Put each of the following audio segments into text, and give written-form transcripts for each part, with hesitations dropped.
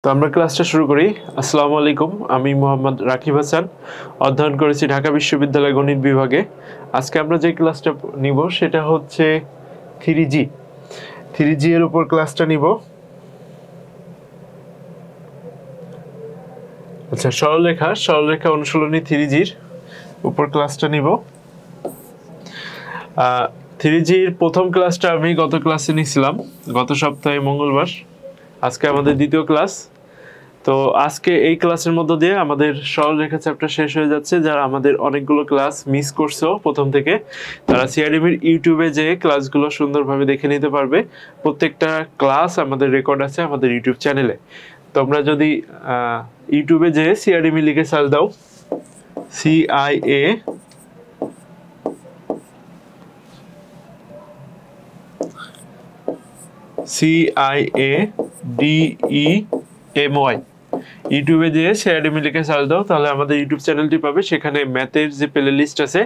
তো আমরা ক্লাসটা শুরু করি। আসসালামু আলাইকুম, আমি মোহাম্মদ রাকিব হাসান, অধ্যয়ন করেছি ঢাকা বিশ্ববিদ্যালয় গণিত বিভাগে। আজকে আমরা যে ক্লাসটা নিব সেটা হচ্ছে 3G। 3G এর উপর ক্লাসটা নিব। আচ্ছা, সরলরেখা অনুশীলনী 3Gর উপর ক্লাসটা নিব। 3Gর প্রথম ক্লাসটা আমি গত ক্লাসে নিয়েছিলাম, গত সপ্তাহে মঙ্গলবার। আজকে আমাদের দ্বিতীয় ক্লাস। তো আজকে এই ক্লাসের মধ্য দিয়ে আমাদের সরলরেখা চ্যাপ্টার শেষ হয়ে যাচ্ছে। যারা আমাদের অনেকগুলো ক্লাস মিস করছো প্রথম থেকে, তারা সিআরডিবির ইউটিউবে যে ক্লাসগুলো সুন্দরভাবে দেখে নিতে পারবে। প্রত্যেকটা ক্লাস আমাদের রেকর্ড আছে আমাদের ইউটিউব চ্যানেলে। তোমরা যদি ইউটিউবে যে সিআরডিবি লিখে সার্চ দাও, CIADEMY, ইউটিউবে যে সিআরডিবি লিখে সার্চ দাও, তাহলে আমাদের ইউটিউব চ্যানেলটি পাবে। সেখানে ম্যাথের যে প্লে লিস্ট আছে,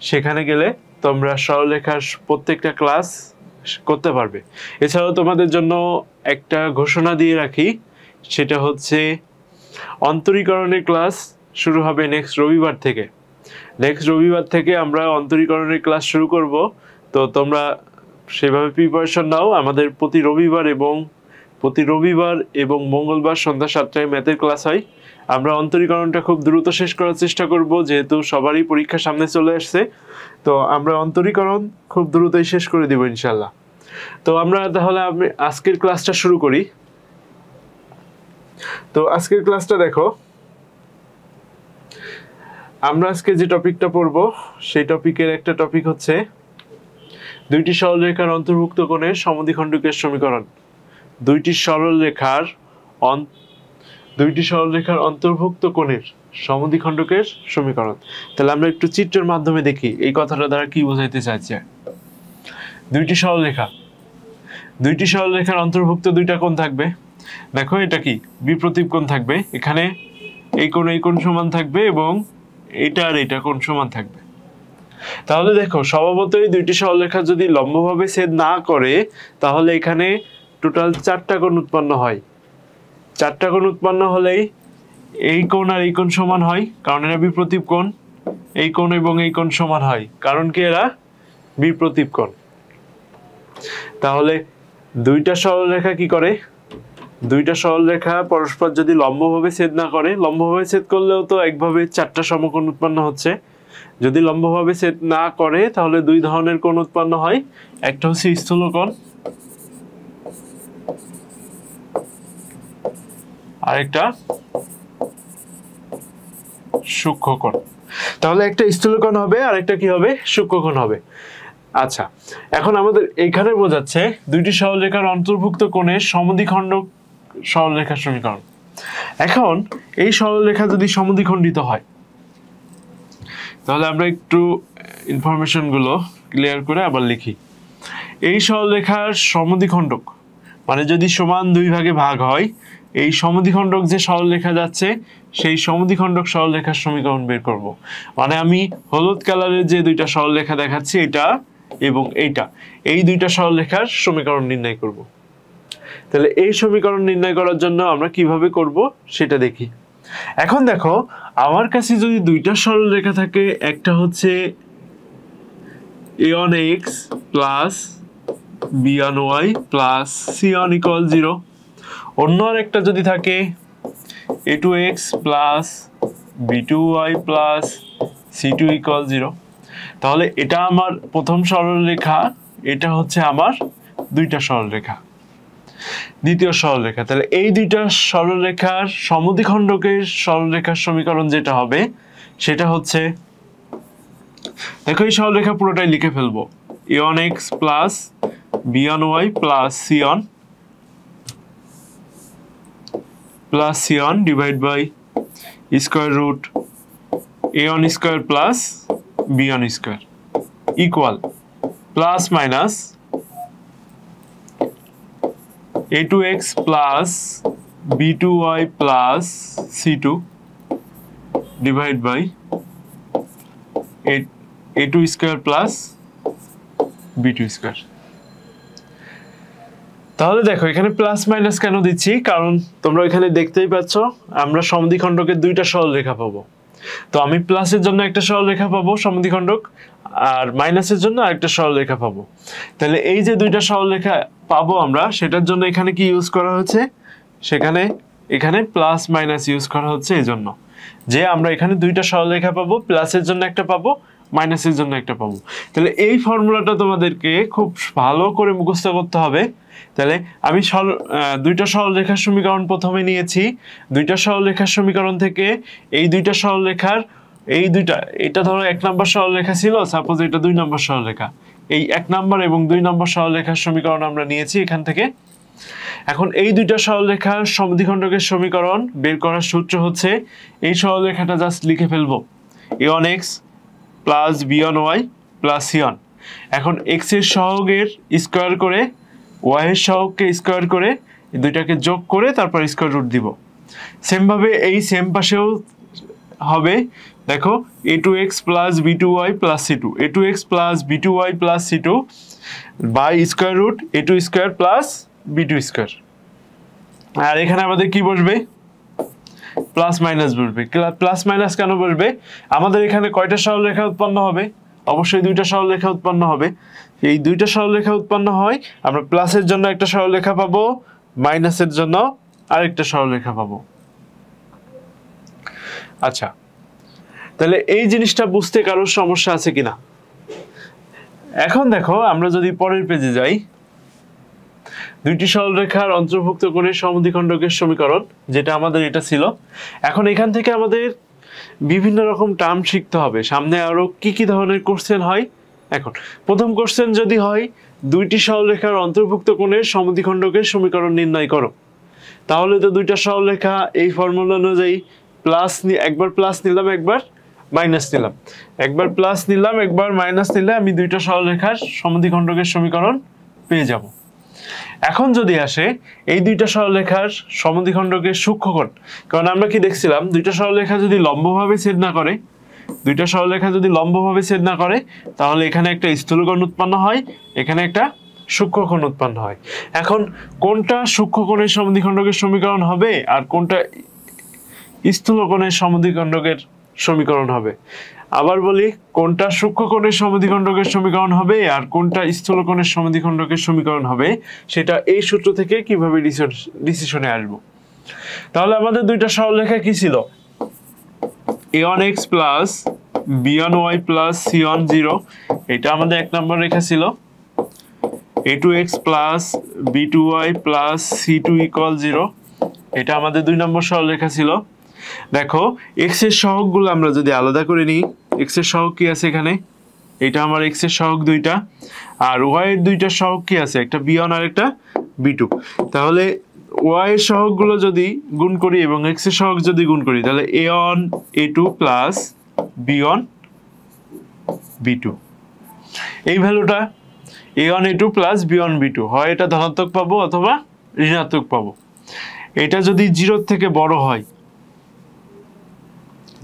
সেখানে গেলে তোমরা সরলরেখার প্রত্যেকটা ক্লাস করতে পারবে। এছাড়াও তোমাদের জন্য একটা ঘোষণা দিয়ে রাখি, সেটা হচ্ছে অন্তরীকরণের ক্লাস শুরু হবে নেক্সট রবিবার থেকে আমরা অন্তরীকরণের ক্লাস শুরু করব। তো তোমরা সেভাবে প্রিপারেশন নাও। আমাদের প্রতি রবিবার এবং মঙ্গলবার সন্ধ্যা 7টায় ম্যাথের ক্লাস হয়। আমরা অন্তরীকরণটা খুব দ্রুত শেষ করার চেষ্টা করব, যেহেতু সবারই পরীক্ষা সামনে চলে আসছে। তো আমরা অন্তরীকরণ খুব দ্রুতই শেষ করে দিব ইনশাল্লাহ। তো আমরা তাহলে আজকের ক্লাসটা শুরু করি। তো আজকের ক্লাসটা দেখো, আমরা আজকে যে টপিকটা পড়ব সেই টপিকের একটা টপিক হচ্ছে দুইটি সরলরেখার অন্তর্ভুক্ত কোণের সমদ্বিখণ্ডকের সমীকরণ। দুইটি সরলরেখার অন্তর্ভুক্ত কোণের সমদ্বিখণ্ডকের সমীকরণ। তাহলে আমরা একটু চিত্রের মাধ্যমে দেখি এই কথাটা দ্বারা কি বোঝাইতে চাইছে। দুইটি সরলরেখার অন্তর্ভুক্ত দুইটা কোণ থাকবে। দেখো, এটা কি বিপ্রতীপ কোণ থাকবে। এখানে এই কোণ সমান থাকবে এবং এটা আর এটা কোণ সমান থাকবে। তাহলে দেখো, স্বভাবতই দুইটি সরলরেখা যদি লম্বভাবে ছেদ না করে, তাহলে এখানে টোটাল 4টা কোণ উৎপন্ন হয়। 4টা কোণ উৎপন্ন হলেই এই কোণ আর এই কোণ সমান হয়, কারণ এরা বিপ্রতীপ কোণ। এই কোণ এবং এই কোণ সমান হয়, কারণ কি এরা বিপ্রতীপ কোণ। তাহলে দুইটা সরলরেখা কি করে? দুইটা সরলরেখা পরস্পর যদি লম্বভাবে ছেদ না করে, লম্বভাবে ছেদ করলেও তো একভাবে 4টা সমকোণ উৎপন্ন হচ্ছে। যদি লম্বভাবে ছেদ না করে, তাহলে দুই ধরনের কোণ উৎপন্ন হয়। একটা হচ্ছে স্থূল কোণ, আরেকটা সূক্ষ্ম কোণ। তাহলে একটা স্থূল কোণ হবে আর একটা কি হবে? সূক্ষ্ম কোণ হবে। আচ্ছা, এখন আমাদের এইখানে বোঝাচ্ছে দুইটি সরলরেখার অন্তর্ভুক্ত কোণের সমদ্বিখণ্ডক সরলরেখার সমীকরণ। এখন এই সরলরেখা যদি সমদ্বিখণ্ডিত হয়, তাহলে আমরা একটু ইনফরমেশন গুলো ক্লিয়ার করে আবার লিখি। এই সরলরেখার সমদ্বিখণ্ডক মানে যদি সমান দুই ভাগে ভাগ হয়, এই সমদ্বিখণ্ডক যে সরলরেখা যাচ্ছে, সেই সমদ্বিখণ্ডক সরলরেখার সমীকরণ বের করব। মানে আমি হলুদ কালারের যে দুইটা সরলরেখা দেখাচ্ছি, এটা এবং এইটা, এই দুইটা সরলরেখার সমীকরণ নির্ণয় করব। তাহলে এই সমীকরণ নির্ণয় করার জন্য আমরা কিভাবে করব সেটা দেখি। এখন দেখো, আমার কাছে যদি দুইটা সরলরেখা থাকে, একটা হচ্ছে a1x plus b1y plus c1 = 0, অন্য আরেকটা যদি থাকে a2x plus b2y plus c2 = 0, তাহলে এটা আমার প্রথম সরলরেখা, এটা হচ্ছে আমার দুইটা সরলরেখা। দ্বিতীয় সরলরেখা, তাহলে এই দুইটা সরলরেখার সমদ্বিখণ্ডকের সরলরেখার সমীকরণ যেটা হবে, সেটা হচ্ছে, দেখো এই সরলরেখা পুরোটাই লিখে ফেলবো। a1x plus b1y plus c1 divide by square root a1 square plus b1 square equal plus minus a2x plus b2y plus c2 divide by a2 square plus b2 square. তাহলে দেখো এখানে প্লাস মাইনাস কেন দিচ্ছি, কারণ তোমরা এখানে দেখতেই পাচ্ছ আমরা সমদ্বিখণ্ডকের দুইটা সরলরেখা পাবো। তো আমি প্লাসের জন্য একটা সরলরেখা পাবো সমদ্বিখণ্ডক, আর মাইনাসের জন্য আরেকটা সরলরেখা পাবো। তাহলে এই যে দুইটা সরলরেখা পাবো আমরা, সেটার জন্য এখানে কি ইউজ করা হচ্ছে, এখানে প্লাস মাইনাস ইউজ করা হচ্ছে। এই জন্য যে আমরা এখানে দুইটা সরলরেখা পাবো, প্লাসের জন্য একটা পাবো, মাইনাসের জন্য একটা পাবো। তাহলে এই ফর্মুলাটা তোমাদেরকে খুব ভালো করে মুখস্থ করতে হবে। তাহলে আমি দুইটা সরলরেখার সমীকরণ প্রথমে নিয়েছি। দুইটা সরলরেখার সমীকরণ থেকে এই দুইটা সরলরেখার এটা ধরো 1 নম্বর সরলরেখা ছিল, সাপোজ এটা 2 নম্বর সরলরেখা। এই 1 নম্বর এবং 2 নম্বর সরলরেখার সমীকরণ আমরা নিয়েছি এখান থেকে। এখন এই দুইটা সরলরেখার সমদ্বিখণ্ডকের সমীকরণ বের করার সূত্র হচ্ছে, এই সরলরেখাটা জাস্ট লিখে ফেলবো, a1x plus b1y plus c1। এখন x এর সহগের স্কয়ার করে y এর সহগকে স্কয়ার করে এই দুইটাকে যোগ করে তারপর স্কয়ার রুট দিব। সেম ভাবে এই সেম পাশেও হবে, দেখো a2x plus b2y plus c2, a2x plus b2y plus c2 by square root a2 square plus b2 square. আর এখানে আমাদের কি বসবে, প্লাস মাইনাস বসবে। প্লাস মাইনাস কেন বসবে, আমাদের এখানে কয়টা সরলরেখা উৎপন্ন হবে, অবশ্যই দুইটা সরলরেখা উৎপন্ন হবে। এই দুইটা সরলরেখা উৎপন্ন হয়, আমরা প্লাসের জন্য একটা সরলরেখা পাবো, মাইনাসের জন্য আরেকটা সরলরেখা পাবো। আচ্ছা, তাহলে এই জিনিসটা বুঝতে কারোর সমস্যা আছে কিনা। এখন দেখো আমরা যদি পরের পেজে যাই, দুইটি সরলরেখার অন্তর্ভুক্ত কোণের সমদ্বিখণ্ডকের সমীকরণ, যেটা আমাদের এটা ছিল। এখন এখান থেকে আমাদের বিভিন্ন রকম টার্ম শিখতে হবে, সামনে আরো কি কি ধরনের কোশ্চেন হয়। এখন প্রথম কোশ্চেন যদি হয়, দুইটি সরলরেখার অন্তর্ভুক্ত কোণের সমদ্বিখণ্ডকের সমীকরণ নির্ণয় করো, তাহলে তো দুইটা সরলরেখা এই ফর্মুলা অনুযায়ী একবার প্লাস নিলাম, একবার মাইনাস নিলাম, একবার প্লাস নিলাম, একবার মাইনাস নিলে আমি দুইটা সরলরেখার সমদ্বিখণ্ডকের সমীকরণ পেয়ে যাব। এখন যদি আসে এই দুইটা সরলরেখার সমদ্বিখণ্ডকের সূক্ষ্মকোণ, কারণ আমরা কি দেখছিলাম, দুইটা সরলরেখা যদি লম্বভাবে ছেদ না করে, তাহলে এখানে একটা স্থূলকোণ উৎপন্ন হয়, এখানে একটা সূক্ষ্মকোণ উৎপন্ন হয়। এখন কোনটা সূক্ষ্মকোণের সমদ্বিখণ্ডকের সমীকরণ হবে আর কোনটা স্থূলকোণের সমদ্বিখণ্ডকের সমীকরণ হবে, আবার বলি, কোনটা সূক্ষ্মকোণের সমদ্বিখণ্ডকের সমীকরণ হবে আর কোনটা স্থূলকোণের সমদ্বিখণ্ডকের সমীকরণ হবে, সেটা এই সূত্র থেকে কিভাবে ডিসিশনে আসবো। তাহলে আমাদের দুইটা সরলরেখা কি ছিল, a1x plus b1y plus c1 0, এটা আমাদের 1 নম্বর রেখা ছিল। a2x plus b2y plus c2 equal 0, এটা আমাদের 2 নম্বর সরলরেখা ছিল। দেখো x এর সহগগুলো আমরা যদি আলাদা করে নিই, x এর সহগ কি আছে এখানে, এটা আমার x এর সহগ দুইটা, আর y এর দুইটা সহগ কি আছে, একটা b1 আর একটা b2। তাহলে y এর সহগগুলো যদি গুণ করি এবং x এর সহগ যদি গুণ করি, তাহলে a1 a2 plus b1 b2, এই ভ্যালুটা a1 a2 plus b1 b2 হয় এটা ধনাত্মক পাবো অথবা ঋণাত্মক পাবো। এটা যদি 0 থেকে বড় হয়,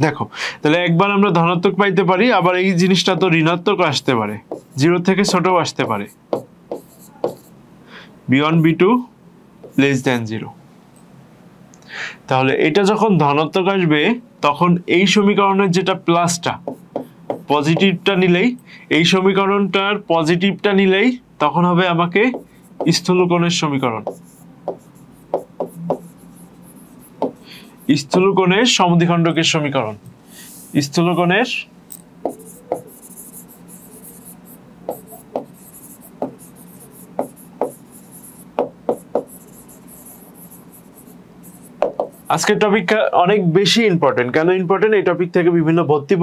দেখো তাহলে একবার আমরা ধনাত্মক পাইতে পারি, আবার এই জিনিসটা তো ঋণাত্মক আসতে পারে, 0 থেকে ছোটও আসতে পারে, b1 b2 লেস দ্যান 0। তাহলে এটা যখন ধনাত্মক আসবে, তখন এই সমীকরণের যেটা প্লাসটা, পজিটিভটা নিলেই, এই সমীকরণটার পজিটিভটা নিলেই তখন হবে আমাকে স্থূলকোণের সমীকরণ, স্থূলকোণের সমদ্বিখণ্ডকের সমীকরণ। স্থূলকোণের আজকের টপিকটা অনেক বেশি ইম্পর্টেন্ট। কেন ইম্পর্টেন্ট, এই টপিক থেকে বিভিন্ন ভর্তি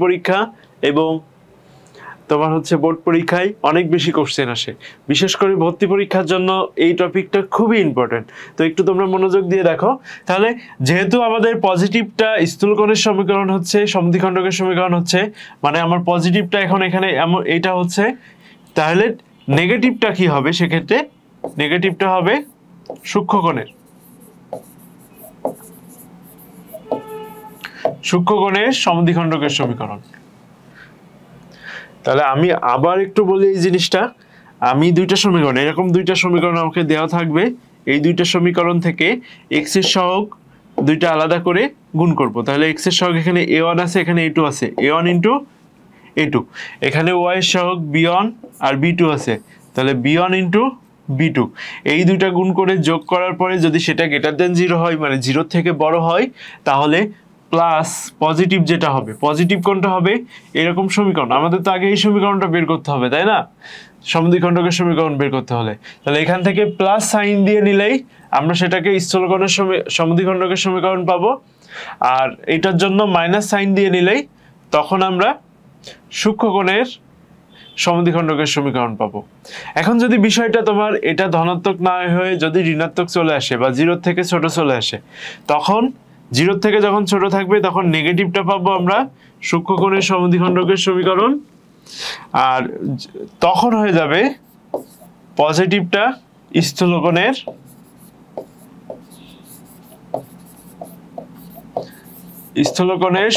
পরীক্ষা এবং তোমার হচ্ছে বোর্ড পরীক্ষায় অনেক বেশি কোশ্চেন আসে। বিশেষ করে ভর্তি পরীক্ষার জন্য এই টপিকটা খুবই ইম্পর্টেন্ট। তো একটু তোমরা মনোযোগ দিয়ে দেখো। তাহলে যেহেতু আমাদের পজিটিভটা স্থূলকোণের সমীকরণ হচ্ছে, সমদ্বিখণ্ডকের সমীকরণ হচ্ছে, মানে আমার পজিটিভটা এখন এখানে এইটা হচ্ছে, তাহলে নেগেটিভটা কি হবে, সেক্ষেত্রে নেগেটিভটা হবে সূক্ষ্মকোণের সমদ্বিখণ্ডকের সমীকরণ। তাহলে আমি আবার একটু বলি এই জিনিসটা, আমি দুইটা সমীকরণ, এরকম দুইটা সমীকরণ আমাকে দেওয়া থাকবে, এই দুইটা সমীকরণ থেকে এক্স এর সহগ দুইটা আলাদা করে গুণ করব। তাহলে এক্স এর সহগ এখানে a1 আছে, এখানে a2 আছে, a1 ইন্টু a2, এখানে y এর সহগ b1 আর b2 আছে, তাহলে b1 ইন্টু b2, এই দুইটা গুণ করে যোগ করার পরে যদি সেটা গ্রেটার দেন 0 হয়, মানে 0 থেকে বড় হয়, তাহলে প্লাস পজিটিভ যেটা হবে, পজিটিভ কোনটা হবে, এরকম সমীকরণ। আমাদের তো আগে এই সমীকরণটা বের করতে হবে, তাই না, সমদ্বিখণ্ডকের সমীকরণ বের করতে হলে। তাহলে এখান থেকে প্লাস সাইন দিয়ে নিলেই আমরা সেটাকে স্থূলকোণের সমদ্বিখণ্ডকের সমীকরণ পাবো, আর এটার জন্য মাইনাস সাইন দিয়ে নিলেই তখন আমরা সূক্ষ্মকোণের সমদ্বিখণ্ডকের সমীকরণ পাবো। এখন যদি বিষয়টা তোমার এটা ধনাত্মক না হয়ে যদি ঋণাত্মক চলে আসে বা 0 থেকে ছোট চলে আসে, তখন 0 থেকে যখন ছোট থাকবে তখন নেগেটিভটা পাবো আমরা সূক্ষ্মকোণের সমদ্বিখণ্ডকের সমীকরণ, আর তখন হয়ে যাবে পজিটিভটা স্থূলকোণের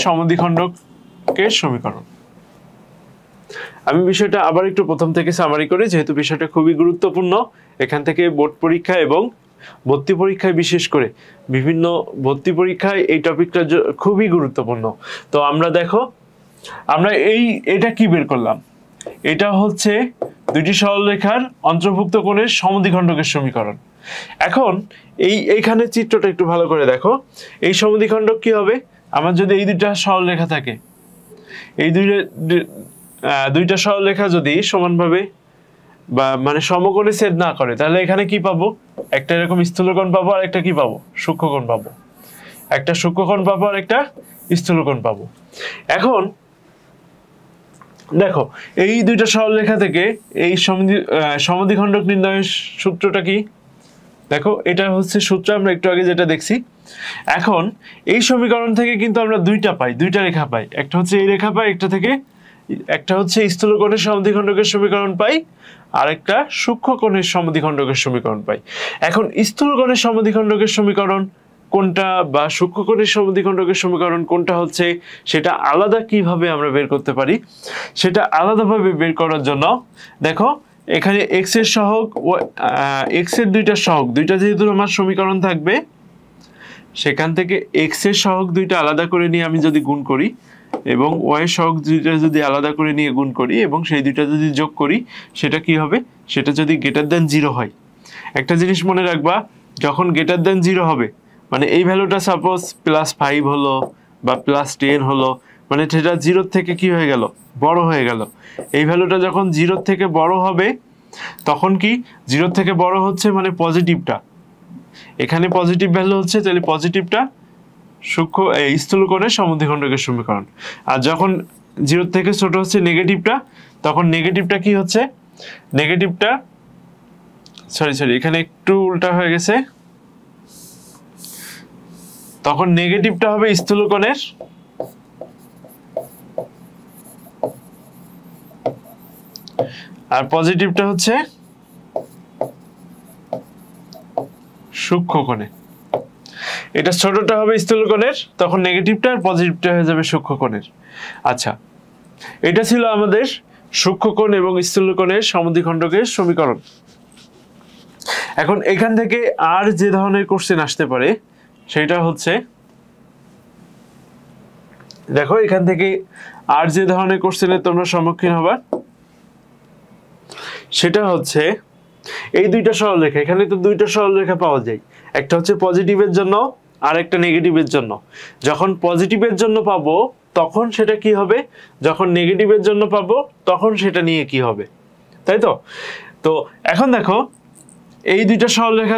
সমদ্বিখণ্ডকের সমীকরণ। আমি বিষয়টা আবার একটু প্রথম থেকে সামারি করি, যেহেতু বিষয়টা খুবই গুরুত্বপূর্ণ। এখান থেকে বোর্ড পরীক্ষা এবং ভর্তি পরীক্ষায়, বিশেষ করে বিভিন্ন ভর্তি পরীক্ষায় এই টপিকটা খুবই গুরুত্বপূর্ণ। তো আমরা দেখো, আমরা এটা কি বের করলাম, এটা হচ্ছে দুইটি সরলরেখার অন্তর্ভুক্ত কোণের সমদ্বিখণ্ডকের সমীকরণ। এখন এইখানে চিত্রটা একটু ভালো করে দেখো, এই সমদ্বিখণ্ডক কি হবে, আমার যদি এই দুইটা সরলরেখা থাকে, এই দুইটা সরলরেখা যদি সমানভাবে বা মানে সমকোণে ছেদ না করে, তাহলে এখানে কি পাবো, একটা এরকম স্থূলকোণ পাবো আর একটা কি পাবো, সূক্ষ্মকোণ পাবো, একটা সূক্ষ্মকোণ পাবো আর একটা স্থূলকোণ পাবো। এখন দেখো, এই দুইটা সরলরেখা থেকে এই সমদ্বিখণ্ডক নির্ণয়ের সূত্রটা কি, দেখো এটা হচ্ছে সূত্র আমরা একটু আগে যেটা দেখছি। এখন এই সমীকরণ থেকে কিন্তু আমরা দুইটা রেখা পাই, একটা হচ্ছে এই রেখা পাই, একটা হচ্ছে স্থূলকোণের সমদ্বিখণ্ডকের সমীকরণ পাই, আর একটা সূক্ষ্মকোণের সমদ্বিখণ্ডকের সমীকরণ পাই। এখন স্থূলকোণের সমদ্বিখণ্ডকের সমীকরণ কোনটা বা সূক্ষ্মকোণের সমদ্বিখণ্ডকের সমীকরণ কোনটা হচ্ছে, সেটা আলাদা কিভাবে আমরা বের করতে পারি, সেটা আলাদাভাবে বের করার জন্য দেখো, এখানে এক্স এর সহগ, এক্স এর দুইটা যেহেতু আমার সমীকরণ থাকবে, সেখান থেকে এক্স এর সহগ দুইটা আলাদা করে নিয়ে আমি যদি গুণ করি, এবং ওয়াই এর সহগ দুইটা যদি আলাদা করে নিয়ে গুণ করি, এবং সেই দুইটা যদি যোগ করি, সেটা কি হবে, সেটা যদি গ্রেটার দেন 0 হয়। একটা জিনিস মনে রাখবা, যখন গ্রেটার দেন 0 হবে, মানে এই ভ্যালুটা সাপোজ +5 হলো বা +10 হলো, মানে সেটা 0 থেকে কি হয়ে গেল, বড় হয়ে গেল। এই ভ্যালুটা যখন 0 থেকে বড় হবে, তখন কি 0 থেকে বড় হচ্ছে মানে পজিটিভটা, এখানে পজিটিভ ভ্যালু হচ্ছে, তাহলে পজিটিভটা স্থূলকোণের সমদ্বিখণ্ডকের সমীকরণ। আর যখন 0 থেকে ছোট হচ্ছে নেগেটিভটা, তখন নেগেটিভটা কি হচ্ছে, নেগেটিভটা সরি এখানে একটু উল্টা হয়ে গেছে, তখন নেগেটিভটা হবে স্থূলকোণের আর পজিটিভটা হচ্ছে সূক্ষ্মকোণে। এটা ছোটটা হবে স্থূলকোণের, তখন নেগেটিভটা আর পজিটিভটা হয়ে যাবে সূক্ষ্মকোণের। আচ্ছা, এটা ছিল আমাদের সূক্ষ্মকোণ এবং স্থূলকোণের সমদ্বিখণ্ডকের সমীকরণ। এখন এখান থেকে আর যে ধরনের কোশ্চেন আসতে পারে সেটা হচ্ছে, দেখো এখান থেকে আর যে ধরনের কোশ্চেনের তোমরা সম্মুখীন হবা, সেটা হচ্ছে এই দুইটা সরলরেখা, এখানে তো দুইটা সরলরেখা পাওয়া যায়, একটা হচ্ছে পজিটিভের জন্য আর একটা নেগেটিভের জন্য। যখন পজিটিভের জন্য পাবো তখন সেটা কি হবে, যখন নেগেটিভের জন্য পাবো তখন সেটা নিয়ে কি হবে, তাই তো। তো এখন দেখো, এই দুইটা সরলরেখা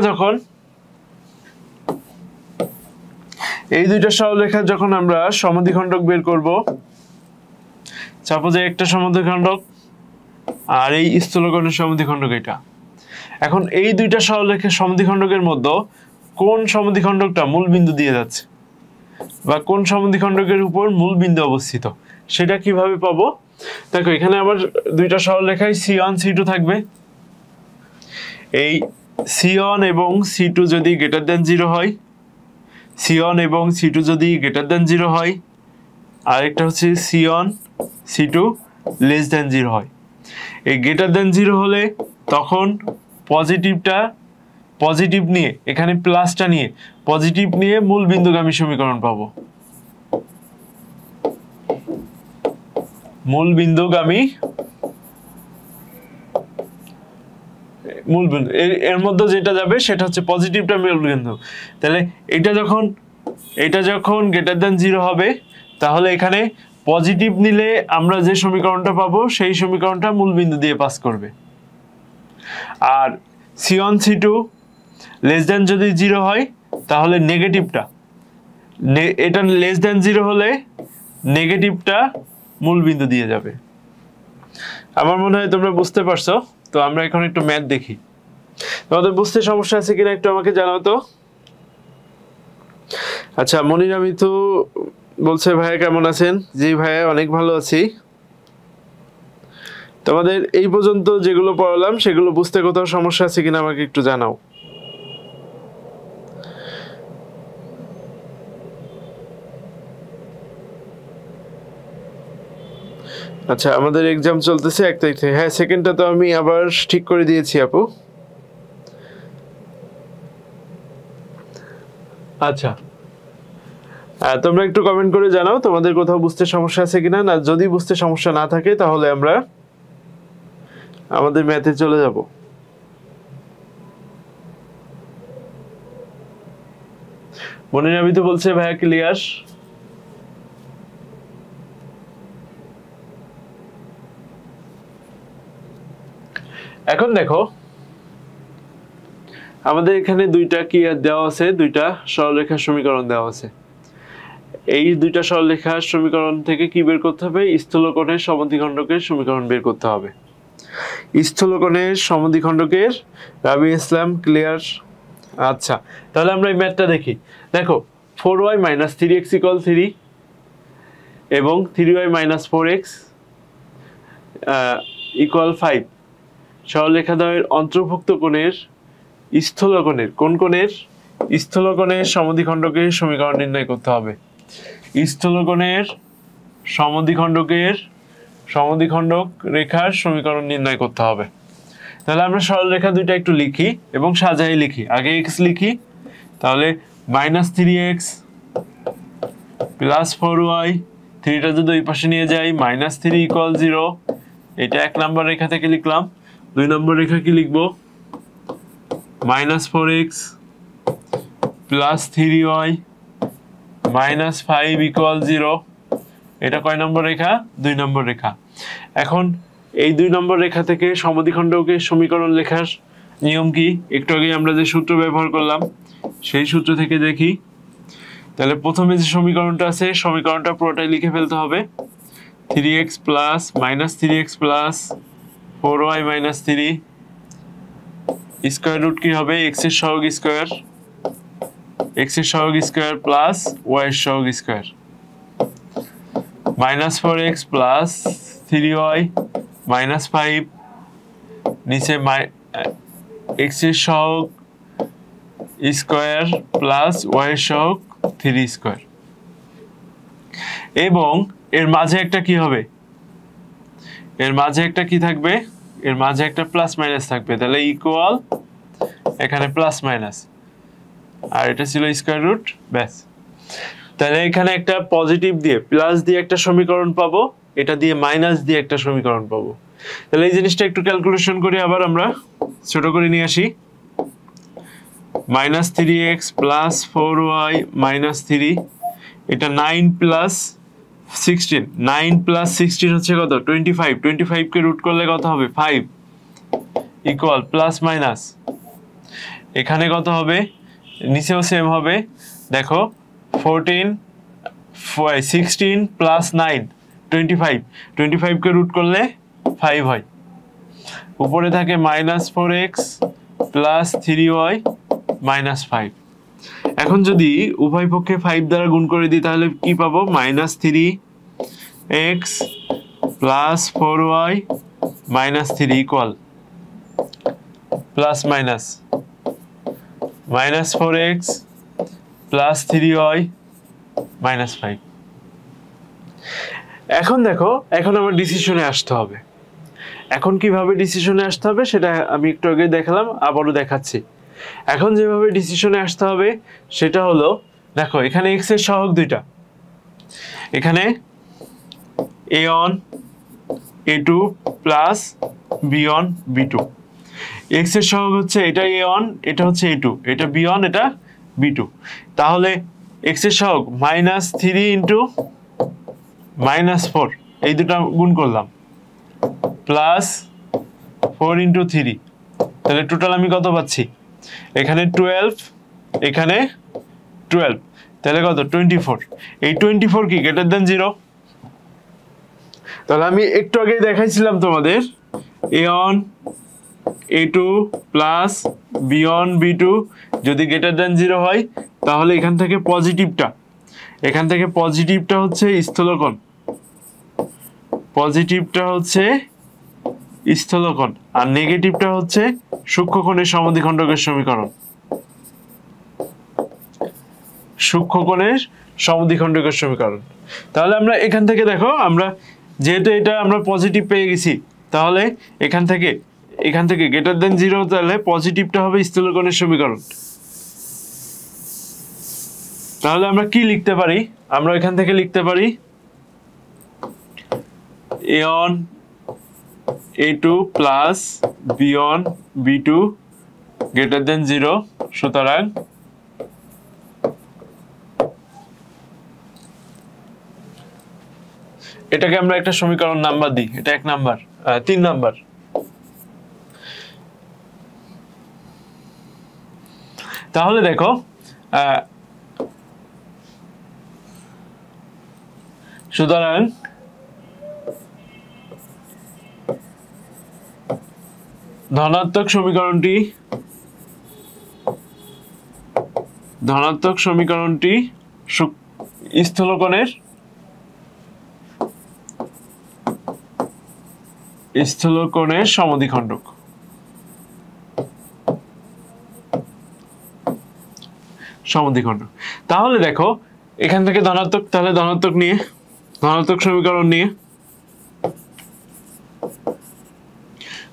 যখন আমরা সমদ্বিখণ্ডক বের করব, সাপোজ একটা সমদ্বিখণ্ডক আর এই স্থূলকোণের সমদ্বিখণ্ডক এটা। এখন এই দুইটা সরলরেখার সমদ্বিখণ্ডকের মধ্যে কোন সমদ্বিখণ্ডকটা মূল বিন্দু দিয়ে যাচ্ছে বা কোন সমদ্বিখণ্ডকের উপর মূল বিন্দু অবস্থিত, সেটা কিভাবে পাবো। দেখো এখানে আবার দুইটা সরলরেখায় C1 C2 থাকবে, এই C1 এবং C2 যদি গ্রেটার দেন 0 হয়, C1 এবং C2 যদি গ্রেটার দেন 0 হয়, আর একটা হচ্ছে C1 C2 লেস দেন 0 হয়। এই গ্রেটার দেন 0 হলে তখন পজিটিভটা পজিটিভ নিয়ে এখানে প্লাসটা নিয়ে পজিটিভ নিয়ে মূল বিন্দুগামী সমীকরণ পাবো। মূল বিন্দুগামী মূল বিন্দু এর মধ্যে যেটা যাবে সেটা হচ্ছে পজিটিভটা মূল বিন্দু। তাহলে এটা যখন গ্রেটার দ্যান 0 হবে তাহলে এখানে পজিটিভ নিলে আমরা যে সমীকরণটা পাবো সেই সমীকরণটা মূল বিন্দু দিয়ে পাস করবে। আর C1 C2 লেস দ্যান যদি 0 হয় তাহলে নেগেটিভটা এটা লেস দ্যান 0 হলে নেগেটিভটা মূল বিন্দু দিয়ে যাবে। আমার মনে হয় তোমরা বুঝতে পারছো। তো আমরা এখন একটু ম্যাথ দেখি। তোমাদের বুঝতে সমস্যা আছে কিনা একটু আমাকে জানাও তো। আচ্ছা, মনির আমি তো বলছে ভাইয়া কেমন আছেন? জি ভাইয়া অনেক ভালো আছি। তোমাদের এই পর্যন্ত যেগুলো পড়ালাম সেগুলো বুঝতে কোথাও সমস্যা আছে কিনা আমাকে একটু জানাও। আচ্ছা, আমাদের এক্সাম চলতেছে 1 তারিখ থেকে। হ্যাঁ, সেকেন্ডটা তো আমি আবার ঠিক করে দিয়েছি আপু। আচ্ছা, তোমরা একটু কমেন্ট করে জানাও তোমাদের কোথাও বুঝতে সমস্যা আছে কিনা। না, যদি বুঝতে সমস্যা না থাকে তাহলে আমরা আমাদের ম্যাথে চলে যাব। মনির আমি তো বলছে ভাইয়া ক্লিয়ার। এখন দেখো আমাদের এখানে দুইটা কি দেওয়া আছে, দুইটা সরলরেখার সমীকরণ দেওয়া আছে। এই দুইটা সরলরেখার সমীকরণ থেকে কি বের করতে হবে? স্থূলকোণের সমদ্বিখণ্ডকের সমীকরণ বের করতে হবে। স্থূলকোণের সমদ্বিখণ্ডকের রাবি ইসলাম ক্লিয়ার। আচ্ছা, তাহলে আমরা এই ম্যাথটা দেখি। দেখো 4y - 3x = 3 এবং 3y - 4x = 5 সরলরেখাদ্বয়ের অন্তর্ভুক্ত কোণের স্থূলকোণের কোন কোণের স্থূলকোণের সমদ্বিখণ্ডকের সমীকরণ নির্ণয় করতে হবে। স্থূলকোণের সমদ্বিখণ্ডক রেখার সমীকরণ নির্ণয় করতে হবে। তাহলে আমরা সরলরেখা দুইটা একটু লিখি এবং সাজাই লিখি। আগে x লিখি, তাহলে -3x + 4y, 3টা যদি ওই পাশে নিয়ে যাই -3 = 0। এটা 1 নম্বর রেখা থেকে লিখলাম। 2 নম্বর রেখা কি লিখবো? -4x + 3y -5 = 0। এটা কয় নম্বর রেখা? 2 নম্বর রেখা। এখন এই 2 নম্বর রেখা থেকে সমদ্বিখণ্ডকের সমীকরণ লেখার নিয়ম কি? একটু আগে আমরা যে সূত্র ব্যবহার করলাম সেই সূত্র থেকে দেখি। তাহলে প্রথমে যে সমীকরণটা আছে সমীকরণটা পুরোটাই লিখে ফেলতে হবে। 3x + -3x + 4y - 3 square root কি হবে? x এর সহগ স্কয়ার প্লাস y এর সহগ স্কয়ার -4x + 3y -5 নিচে x এর সহগ স্কয়ার প্লাস y এর সহগ 3 স্কয়ার। এবং এর মাঝে একটা কি হবে? এর মাঝে একটা কি থাকবে? এর মাঝে একটা প্লাস মাইনাস থাকবে। তাহলে ইকুয়াল এখানে প্লাস মাইনাস আর এটা ছিল স্কয়ার রুট। ব্যাস, তাহলে এখানে একটা পজিটিভ দিয়ে প্লাস দিয়ে একটা সমীকরণ পাবো, এটা দিয়ে মাইনাস দিয়ে একটা সমীকরণ পাবো। তাহলে এই জিনিসটা একটু ক্যালকুলেশন করি, আবার আমরা ছোট করে নিয়ে আসি। -3x + 4y - 3, এটা 9 + 16, 9 + 16 হচ্ছে কত? 25। 25 কে রুট করলে কত হবে? 5 ইকুয়াল প্লাস মাইনাস এখানে কত হবে? নিচেও সেম হবে। দেখো 16 + 9 25, 25 কে রুট করলে 5 হয়। উপরে থাকে -4x + 3y - 5। এখন যদি উভয় পক্ষে 5 দ্বারা গুণ করে দিই তাহলে কি পাবো? -3x + 4y - 3 equal plus minus -4x + 3y - 5। এখন দেখো, এখন আমার ডিসিশনে আসতে হবে। এখন কিভাবে ডিসিশনে আসতে হবে সেটা আমি একটু আগে দেখালাম, আবারও দেখাচ্ছি। এখন যেভাবে ডিসিশনে আসতে হবে সেটা হলো, দেখো এখানে এক্স এর সহগ দুইটা, এখানে a1 a2 plus b1 b2। X এর সহগ হচ্ছে এটা a1, এটা হচ্ছে a2, এটা b1, এটা b2। তাহলে এক্স এর সহগ -3 ইন্টু -4, এই দুটো গুণ করলাম, প্লাস 4 ইন্টু 3, তাহলে টোটাল আমি কত পাচ্ছি? এখানে 12, এখানে 12, তাহলে কত? 24। এই 24 কি গ্রেটার দেন 0? তাহলে আমি একটু আগে দেখাইছিলাম তোমাদের a1 a2 plus b1 b2 যদি গ্রেটার দেন 0 হয়, তাহলে এখান থেকে পজিটিভটা হচ্ছে স্থূলকোণ, পজিটিভটা হচ্ছে স্থূলকোণ, আর নেগেটিভটা হচ্ছে সূক্ষ্মকোণের সমদ্বিখণ্ডকের সমীকরণ, সূক্ষ্মকোণের সমদ্বিখণ্ডকের সমীকরণ। তাহলে আমরা এখান থেকে দেখো, আমরা যেহেতু এটা আমরা পজিটিভ পেয়ে গেছি, তাহলে এখান থেকে গ্রেটার দেন 0, তাহলে পজিটিভটা হবে স্থূলকোণের সমীকরণ। তাহলে আমরা কি লিখতে পারি? আমরা এখান থেকে লিখতে পারি a1 a2 plus b1 b2 greater than 0, সুতরাং এটাকে আমরা একটা সমীকরণ নাম্বার দিই, এটা 1 নাম্বার, 3 নাম্বার। তাহলে দেখো সুতরাং ধনাত্মক সমীকরণটি স্থূলকোণের সমদ্বিখণ্ডক। তাহলে দেখো এখান থেকে ধনাত্মক, তাহলে ধনাত্মক সমীকরণ নিয়ে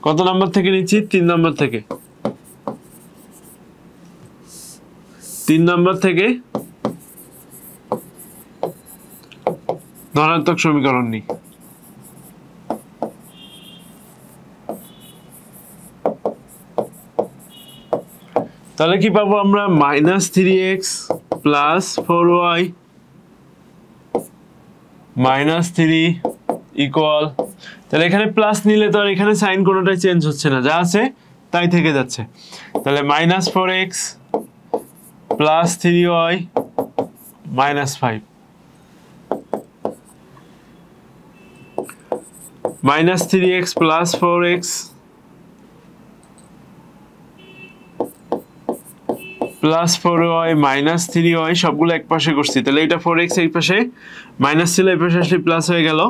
কত নাম্বার থেকে নিচ্ছি? 3 নাম্বার থেকে। 3 নাম্বার থেকে ধনাত্মক সমীকরণ নিই। তাহলে কি পাবো আমরা? -3x প্লাস 4y -3 ইকুয়াল, তাহলে এখানে প্লাস নিলে তো আর এখানে সাইন কোনোটাই চেঞ্জ হচ্ছে না, যা আছে তাই থেকে যাচ্ছে। তাহলে -4x plus 3y -5, -3x plus 4x plus 4y -3y, সবগুলো এক পাশে করছি, তাহলে এটা 4x এই পাশে মাইনাস ছিল, এই পাশে আসলে প্লাস হয়ে গেল।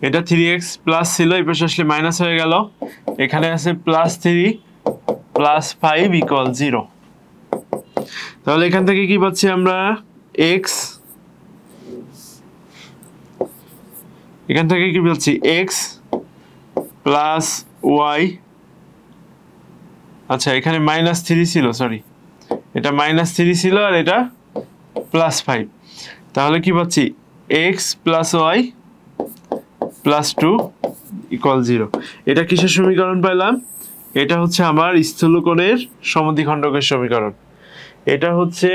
এটা 3x প্লাস ছিল, এই পাশে আসলে মাইনাস হয়ে গেল। এখানে আছে +3 প্লাস 5 ইকুয়াল 0। তাহলে এখান থেকে কি পাচ্ছি আমরা? x, এখান থেকে কি পাচ্ছি? x প্লাস y, আচ্ছা এখানে -3 ছিল, সরি এটা -3 ছিল আর এটা +5, তাহলে কি পাচ্ছি? x plus y plus 2 equal 0। এটা কিসের সমীকরণ পাইলাম? এটা হচ্ছে আমার স্থূলকোণের সমদ্বিখণ্ডকের সমীকরণ। এটা হচ্ছে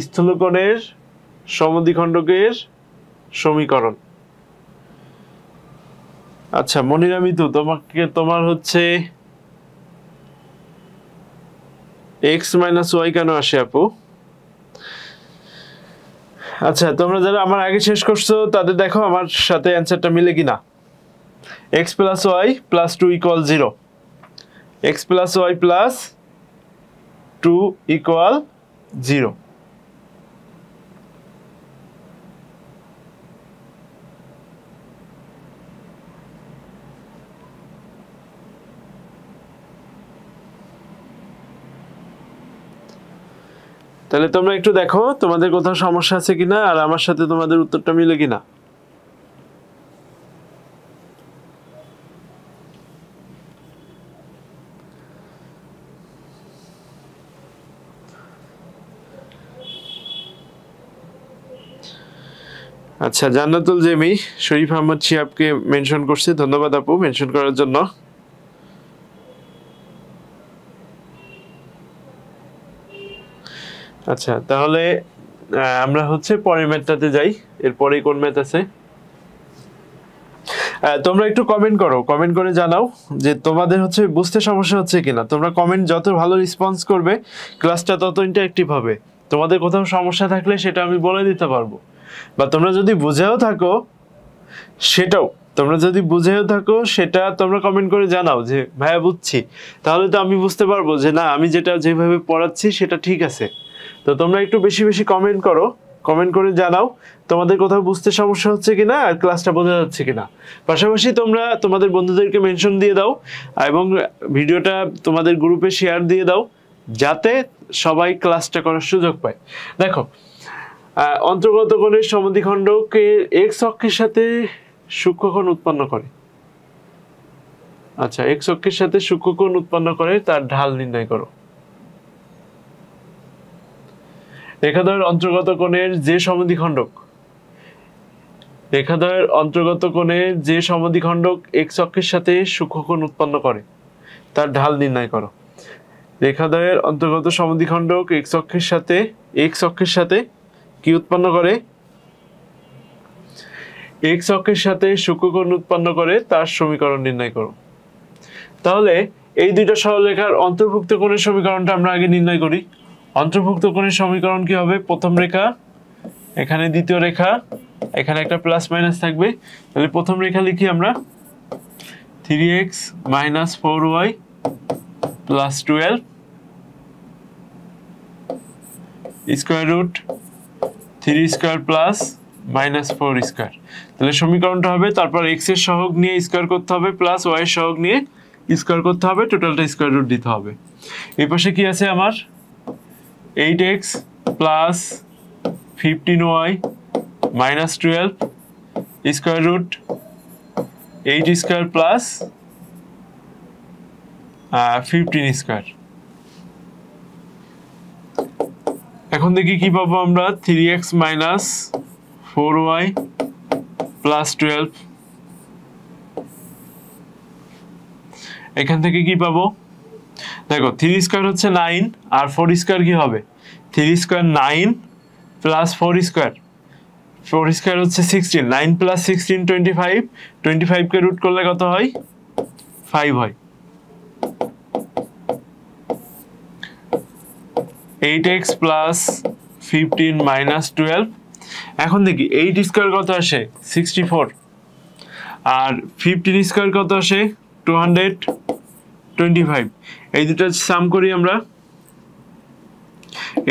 স্থূলকোণের সমদ্বিখণ্ডকের সমীকরণ। আচ্ছা মনিরা মিতু, তোমার হচ্ছে x - y কেন আসে আপু? আচ্ছা তোমরা যারা আমার আগে শেষ করছো তাদের দেখো আমার সাথে অ্যান্সারটা মিলে কিনা। x plus y plus 2 equal 0, x plus y plus 2 equal 0। তাহলে তোমরা একটু দেখো তোমাদের কোথাও সমস্যা আছে কিনা, আর আমার সাথে তোমাদের উত্তরটা মিলে কিনা। আচ্ছা, জান্নাতুল জেমি শরীফ আহমদ শিহাবকে মেনশন করছে, ধন্যবাদ আপু মেনশন করার জন্য। আচ্ছা, তাহলে আমরা হচ্ছে পরের ম্যাথটাতে যাই। এরপরে কোন ম্যাথ আছে? তোমরা একটু কমেন্ট করো, কমেন্ট করে জানাও যে তোমাদের হচ্ছে বুঝতে সমস্যা হচ্ছে কিনা। তোমরা কমেন্ট যত ভালো রেসপন্স করবে ক্লাসটা তত ইন্টারেক্টিভ হবে। তোমাদের কোথাও সমস্যা থাকলে সেটা আমি বলে দিতে পারবো, বা তোমরা যদি বুঝেও থাকো সেটা তোমরা কমেন্ট করে জানাও যে ভাইয়া বুঝছি, তাহলে তো আমি বুঝতে পারবো যে না আমি যেটা যেভাবে পড়াচ্ছি সেটা ঠিক আছে। তো তোমরা একটু বেশি বেশি কমেন্ট করো, কমেন্ট করে জানাও তোমাদের কোথাও বুঝতে সমস্যা হচ্ছে কিনা আর ক্লাসটা বোঝা যাচ্ছে কিনা। পাশাপাশি তোমরা তোমাদের বন্ধুদেরকে মেনশন দিয়ে দাও এবং ভিডিওটা তোমাদের গ্রুপে শেয়ার দিয়ে দাও যাতে সবাই ক্লাসটা করার সুযোগ পায়। দেখো, অন্তর্গত কোণের সমদ্বিখণ্ডকে এক্স অক্ষের সাথে সূক্ষ্মকোণ উৎপন্ন করে। আচ্ছা, এক্স অক্ষের সাথে সূক্ষ্মকোণ উৎপন্ন করে তার ঢাল নির্ণয় করো। রেখাদ্বয়ের অন্তর্গত কোণের যে সমদ্বিখণ্ডক এক্স অক্ষের সাথে সূক্ষ্মকোণ উৎপন্ন করে তার ঢাল নির্ণয় করো। রেখাদ্বয়ের অন্তর্গত সমদ্বিখণ্ডক এক্স অক্ষের সাথে কি উৎপন্ন করে? এক্স অক্ষের সাথে সূক্ষ্মকোণ উৎপন্ন করে তার সমীকরণ নির্ণয় করো। তাহলে এই দুইটা সরলরেখার অন্তর্ভুক্ত কোণের সমীকরণটা আমরা আগে নির্ণয় করি। অন্তর্ভুক্ত কোণের সমীকরণ কি হবে? প্রথম রেখা, এখানে দ্বিতীয় রেখা, এখানে একটা প্লাস মাইনাস থাকবে। তাহলে প্রথম রেখা লিখি আমরা 3x - 4y + 12 square root 3 square plus -4 square. তাহলে সমীকরণটা হবে, তারপর x এর সহগ নিয়ে স্কয়ার করতে হবে প্লাস y এর সহগ নিয়ে স্কয়ার করতে হবে, টোটালটা স্কয়ার রুট দিতে হবে। এই পাশে কি আছে আমার? 8x plus 15y - 12 square root 8 square plus 15 square. এখন দেখি কি পাবো আমরা? 3x - 4y + 12। এখান থেকে কি পাবো? দেখো 3 স্কয়ার হচ্ছে 9 আর 4 স্কয়ার কি হবে? 3 স্কয়ার 9 প্লাস 4 স্কয়ার, 4 স্কয়ার হচ্ছে 16, 9 প্লাস 16 25, 25 কে রুট করলে কত হয়? 5 হয়। 8x plus 15 - 12। এখন দেখি 8 স্কয়ার কত আসে? 64, আর 15 স্কয়ার কত আসে? 225। এই দুটো সাম করি আমরা,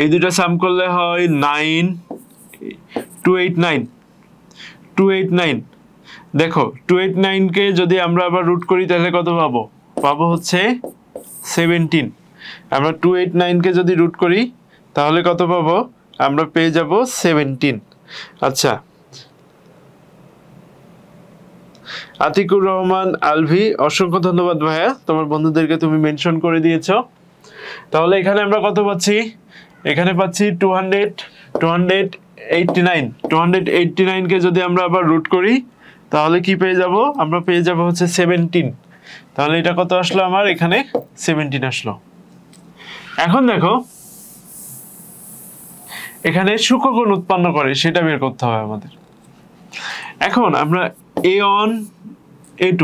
এই দুটো সাম করলে হয় 9 289। দেখো 289 কে যদি আমরা আবার রুট করি তাহলে কত পাবো? পাবো হচ্ছে 17। আমরা 289 কে যদি রুট করি তাহলে কত পাবো? আমরা পেয়ে যাব 17। আচ্ছা, আতিকুর রহমান আলভি, অসংখ্য ধন্যবাদ ভাইয়া, তোমার বন্ধুদেরকে তুমি মেনশন করে দিয়েছো। তাহলে এখানে আমরা কত পাচ্ছি? এখানে পাচ্ছি 289 কে যদি আমরা আবার রুট করি তাহলে কি পেয়ে যাব? আমরা পেয়ে যাব হচ্ছে 17। তাহলে এটা কত আসলো আমার? এখানে 17 আসলো। এখন দেখো এখানে সূক্ষ্মকোণ উৎপন্ন করে সেটা বের করতে হবে আমাদের। এখন আমরা a1 a2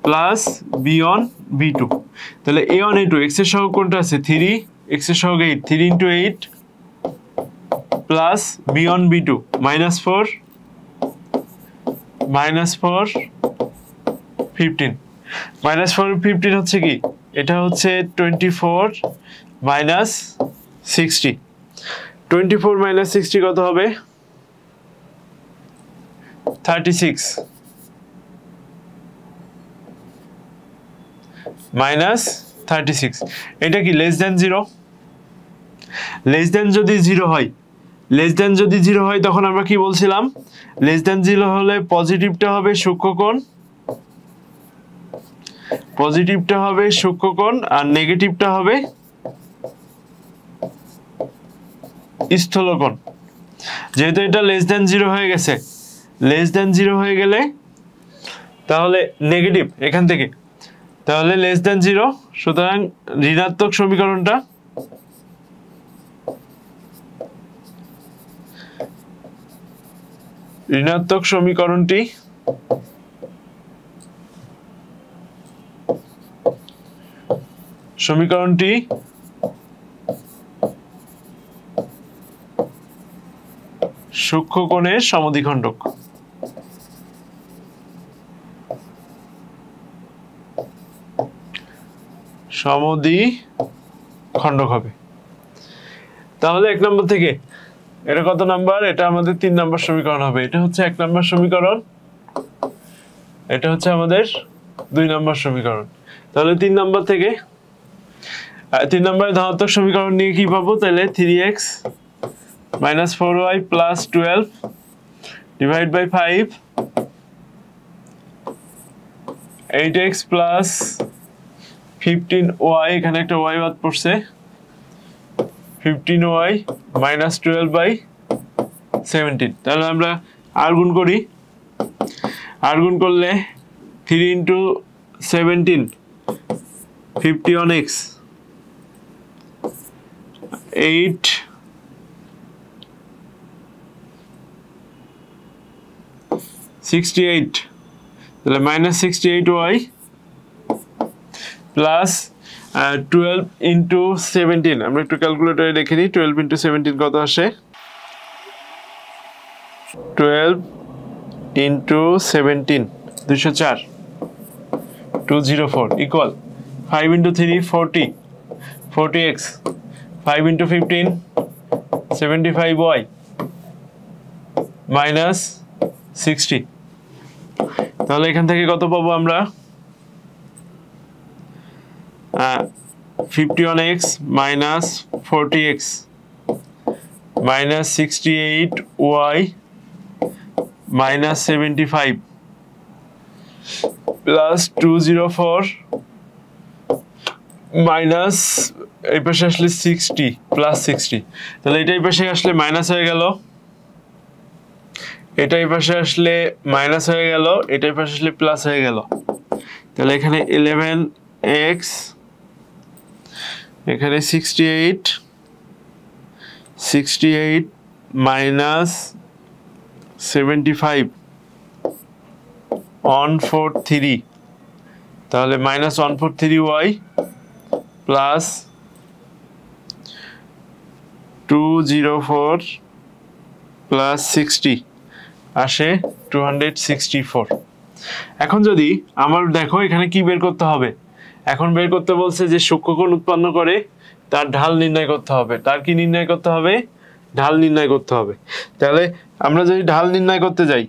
plus b1 b2, তাহলে a1 a2 x এর সহগ কোনটা আছে? 3, x এর সহগ 8, 3 × 8 প্লাস b1 b2 -4 15 -4 15 হচ্ছে কি? এটা হচ্ছে 24 - 60। 24 - 60 কত হবে? 36 -36। এটা কি লেস দ্যান 0? লেস দ্যান যদি 0 হয় তখন আমরা কি বলছিলাম? লেস দ্যান 0 হলে পজিটিভটা হবে সূক্ষ্মকোণ, আর নেগেটিভটা হবে স্থূলকোণ। যেহেতু এটা লেস দেন 0 হয়ে গেছে, লেস দেন 0 হয়ে গেলে তাহলে নেগেটিভ এখান থেকে, তাহলে লেস দেন 0, সুতরাং ঋণাত্মক সমীকরণটা সমীকরণটি সূক্ষ্মকোণের সমদ্বিখণ্ডক। সমদ্বিখণ্ডক হবে। তাহলে 1 নম্বর থেকে এটা কত নাম্বার? এটা আমাদের 3 নম্বর সমীকরণ হবে। এটা হচ্ছে 1 নম্বর সমীকরণ, এটা হচ্ছে আমাদের 2 নম্বর সমীকরণ। তাহলে 3 নম্বর থেকে 3 নম্বরের ধনাত্মক সমীকরণ নিয়ে কি পাবো? তাহলে 3x - 4y + 12 / 5, 8x + 15y, এখানে একটা y বাদ পড়ছে, 15y - 12/17। তাহলে আমরা আর গুণ করি, আর গুণ করলে 3 × 17 51x, 8 68, তাহলে -68y প্লাস 12 × 17, আমরা একটু ক্যালকুলেটরে দেখে নিই 12 × 17 কত আসে। 12 × 17 204, 204 ইকুয়াল 5 × 3 40, 40x, 5 × 15 75y -60। তাহলে এখান থেকে কত পাবো আমরা? 51x - 40x -68y -75 plus 204 minus এই পাশে আসলে 60 প্লাস 60। তাহলে এটা এই পাশে আসলে মাইনাস হয়ে গেল, এটা এই পাশে আসলে মাইনাস হয়ে গেল, এটা এই পাশে আসলে প্লাস হয়ে গেল। তাহলে এখানে 11x, এখানে 68 মাইনাস 75 143, তাহলে -143y প্লাস 204 প্লাস 60 আসে 264। এখন যদি আমার দেখো এখানে কি বের করতে হবে, এখন বের করতে বলছে যে সূক্ষ্মকোণ উৎপন্ন করে তার ঢাল নির্ণয় করতে হবে। তার কি নির্ণয় করতে হবে? ঢাল নির্ণয় করতে হবে। তাহলে আমরা যদি ঢাল নির্ণয় করতে যাই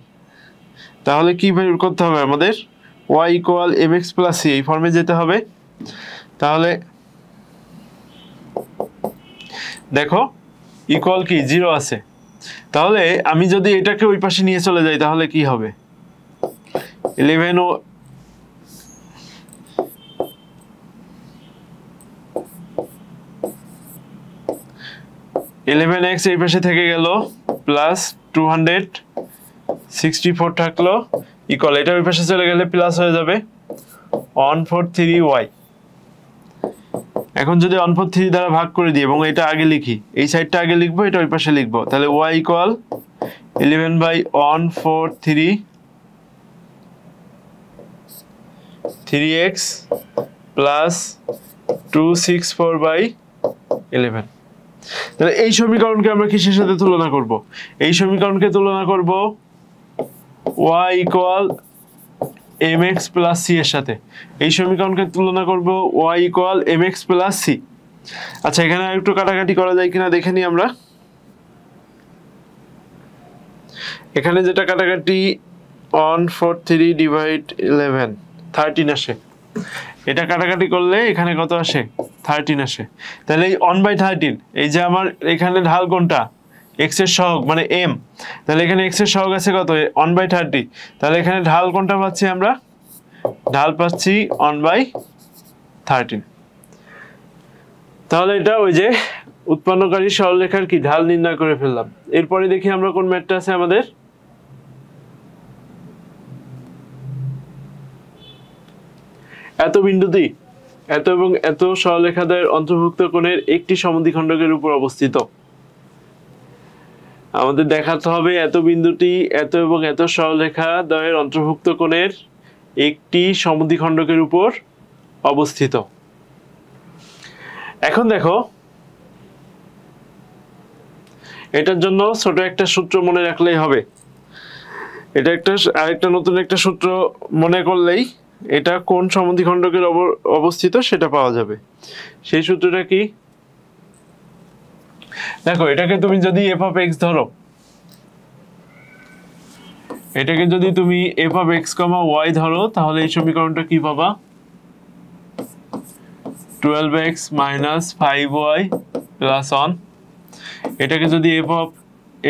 তাহলে কি বের করতে হবে আমাদের? y = mx + c, এই ফর্মে যেতে হবে। তাহলে দেখো ইকুয়াল কি 0 আছে, তাহলে আমি যদি এটাকে ওই পাশে নিয়ে চলে যাই তাহলে কি হবে? 11x এই পাশে থেকে গেল প্লাস 264 থাকলো ইকুয়াল, এটা ওই পাশে চলে গেলে প্লাস হয়ে যাবে 143y। এখন যদি 143 দ্বারা ভাগ করে দিই এবং এটা আগে লিখি, এই সাইডটা আগে লিখবো, এটা ওই পাশে লিখবো, তাহলে y = 11/143 3x প্লাস 264/11। তাহলে এই সমীকরণকে আমরা কিসের সাথে তুলনা করব? এই সমীকরণকে তুলনা করব y = mx + c এর সাথে। এই সমীকরণকে তুলনা করব y = mx + c। আচ্ছা, এখানে একটু কাটাকাটি করা যায় কিনা দেখে নিই আমরা। এখানে যেটা কাটাকাটি 143 / 11 13 আসে, এটা কাটাকাটি করলে এখানে কত আসে? 13 আসে। তাহলে এই 1/13, এই যে আমার এখানে ঢাল কোনটা? x এর সহগ মানে m, তাহলে এখানে x এর সহগ আছে কত? 1/30। তাহলে এখানে ঢাল কোনটা পাচ্ছি আমরা? ঢাল পাচ্ছি 1/13। তাহলে এটা ওই যে উৎপন্নকারী সরলরেখার কি ঢাল নির্ণয় করে ফেললাম। এরপরে দেখি আমরা কোন ম্যাথটা আছে আমাদের। এত বিন্দুটি এত এবং এত সরলরেখাদ্বয়ের অন্তর্ভুক্ত কোণের একটি সমদ্বিখণ্ডকের উপর অবস্থিত। আমাদের দেখাতে হবে এত বিন্দুটি এত এবং এত সরলরেখাদ্বয়ের অন্তর্ভুক্ত কোণের একটি সমদ্বিখণ্ডকের উপর অবস্থিত। এখন দেখো, এটার জন্য ছোট একটা সূত্র মনে রাখলেই হবে। এটা আরেকটা নতুন একটা সূত্র মনে করলেই এটা কোন সমদ্বিখণ্ডকের অবস্থিত সেটা পাওয়া যাবে। সেই সূত্রটা কি? দেখো, এটাকে তুমি যদি f of x ধরো, এটাকে যদি তুমি f of x, y ধরো, তাহলে এই সমীকরণটা কি পাবা? 12x minus 5y plus 1। এটাকে যদি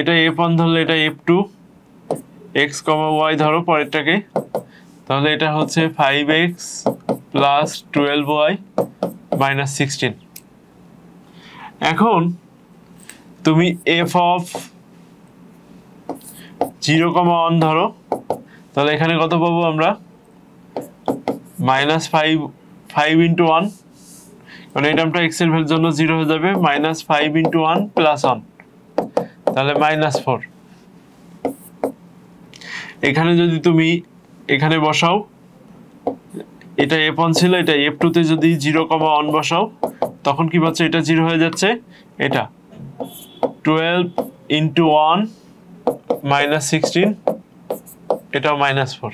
এটা f1 ধরলে এটা f2, x, y ধরো পরেরটাকে, তাহলে এটা হচ্ছে 5x plus 12y minus 16। এখন তুমি f of 0, 1 ধরো, তাহলে এখানে কত পাবো আমরা? মাইনাস 5 ইন্টু 1, কারণ এই টার্মটা x এর ভ্যালুর জন্য 0 হয়ে যাবে, মাইনাস 5 ইন্টু 1 প্লাস 1, তাহলে মাইনাস 4। এখানে যদি তুমি এখানে বসাও, এটা f1 ছিল, এটা f2 তে যদি 0, 1 বসাও, তখন কি পাচ্ছ? এটা 0 হয়ে যাচ্ছে, এটা 12 ইন্টু 1 মাইনাস 16, এটাও মাইনাস 4।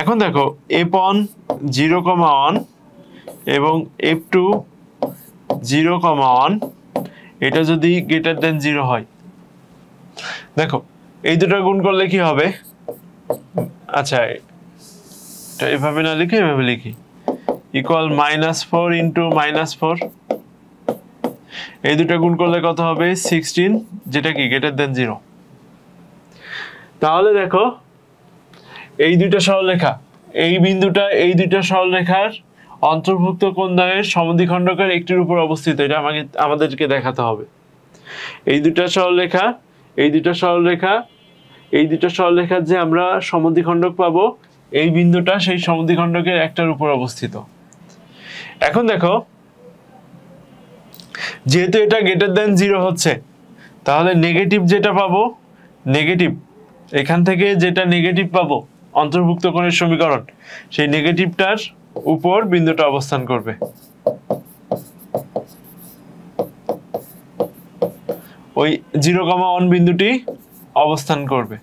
এখন দেখো f1 0, 1 এবং f2 0, 1 এটা যদি গ্রেটার দেন 0 হয়, দেখো এই দুটো গুণ করলে কি হবে? আচ্ছা, এটা এভাবে না লিখে এভাবে লিখি, ইকুয়াল -4 ইন্টু -4। এই দুটো গুণ করলে কত হবে? 16, যেটা কি গ্রেটার দেন 0। তাহলে দেখো, এই দুইটা সরলরেখা, এই বিন্দুটা এই দুইটা সরলরেখার অন্তর্ভুক্ত কোণদ্বয়ের সমদ্বিখণ্ডকের একটির উপর অবস্থিত। এটা আমাদেরকে দেখাতে হবে। এই দুইটা সরলরেখা, এই দুইটা সরলরেখা, এই দুইটা সরলরেখার যে আমরা সমদ্বিখণ্ডক পাবো, এই বিন্দুটা সেই সমদ্বিখণ্ডকের একটার উপর অবস্থিত। এখন দেখো, যেহেতু এটা গ্রেটার দেন 0 হচ্ছে, তাহলে নেগেটিভ যেটা পাবো, নেগেটিভ এখান থেকে যেটা নেগেটিভ পাবো অন্তর্ভুক্ত কোণের সমীকরণ, সেই নেগেটিভটার উপর বিন্দুটা অবস্থান করবে। ওই 0, 1 বিন্দুটি অবস্থান করবে।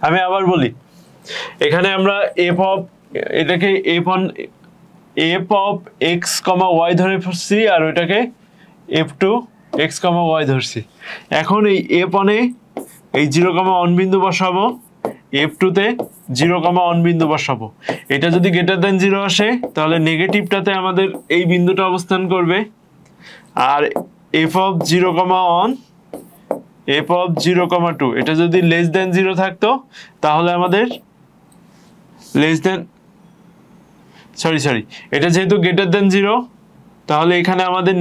আমি আবার বলি, এখানে আমরা এটাকে f of x, y ধরে ফেলছি, আর ওইটাকে f2 x, y ধরছি। এখন এই f1 এ এই 0, 1 বিন্দু বসাবো, f2 তে 0, 1 বিন্দু বসাবো। এটা যদি গ্রেটার দেন 0 আসে, তাহলে নেগেটিভটাতে আমাদের এই বিন্দুটা অবস্থান করবে। আর f of 0, 1, f of 0, 2 এটা যদি লেস দেন 0 থাকতো, তাহলে আমাদের এটা যেহেতু গ্রেটার দেন 0, তাহলে এখানে আমাদের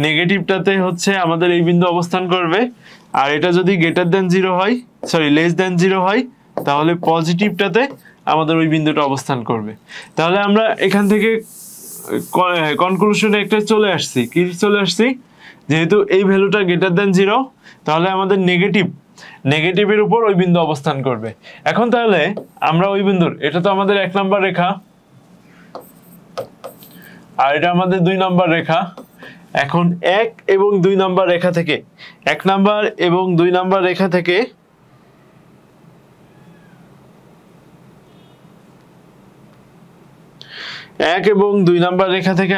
নেগেটিভটাতে হচ্ছে আমাদের এই বিন্দু অবস্থান করবে। আর এটা যদি গ্রেটার দেন 0 হয়, লেস দেন 0 হয়, তাহলে পজিটিভটাতে আমাদের ওই বিন্দুটা অবস্থান করবে। তাহলে আমরা এখান থেকে কনক্লুশনে একটা চলে আসছি, যেহেতু এই ভ্যালুটা গ্রেটার দেন 0, তাহলে আমাদের নেগেটিভের উপর ওই বিন্দু অবস্থান করবে। এখন তাহলে আমরা ওই বিন্দুর, এটা তো আমাদের 1 নম্বর রেখা, আর এটা আমাদের 2 নম্বর রেখা। এখন 1 এবং 2 নম্বর রেখা থেকে, 1 নম্বর এবং 2 নম্বর রেখা থেকে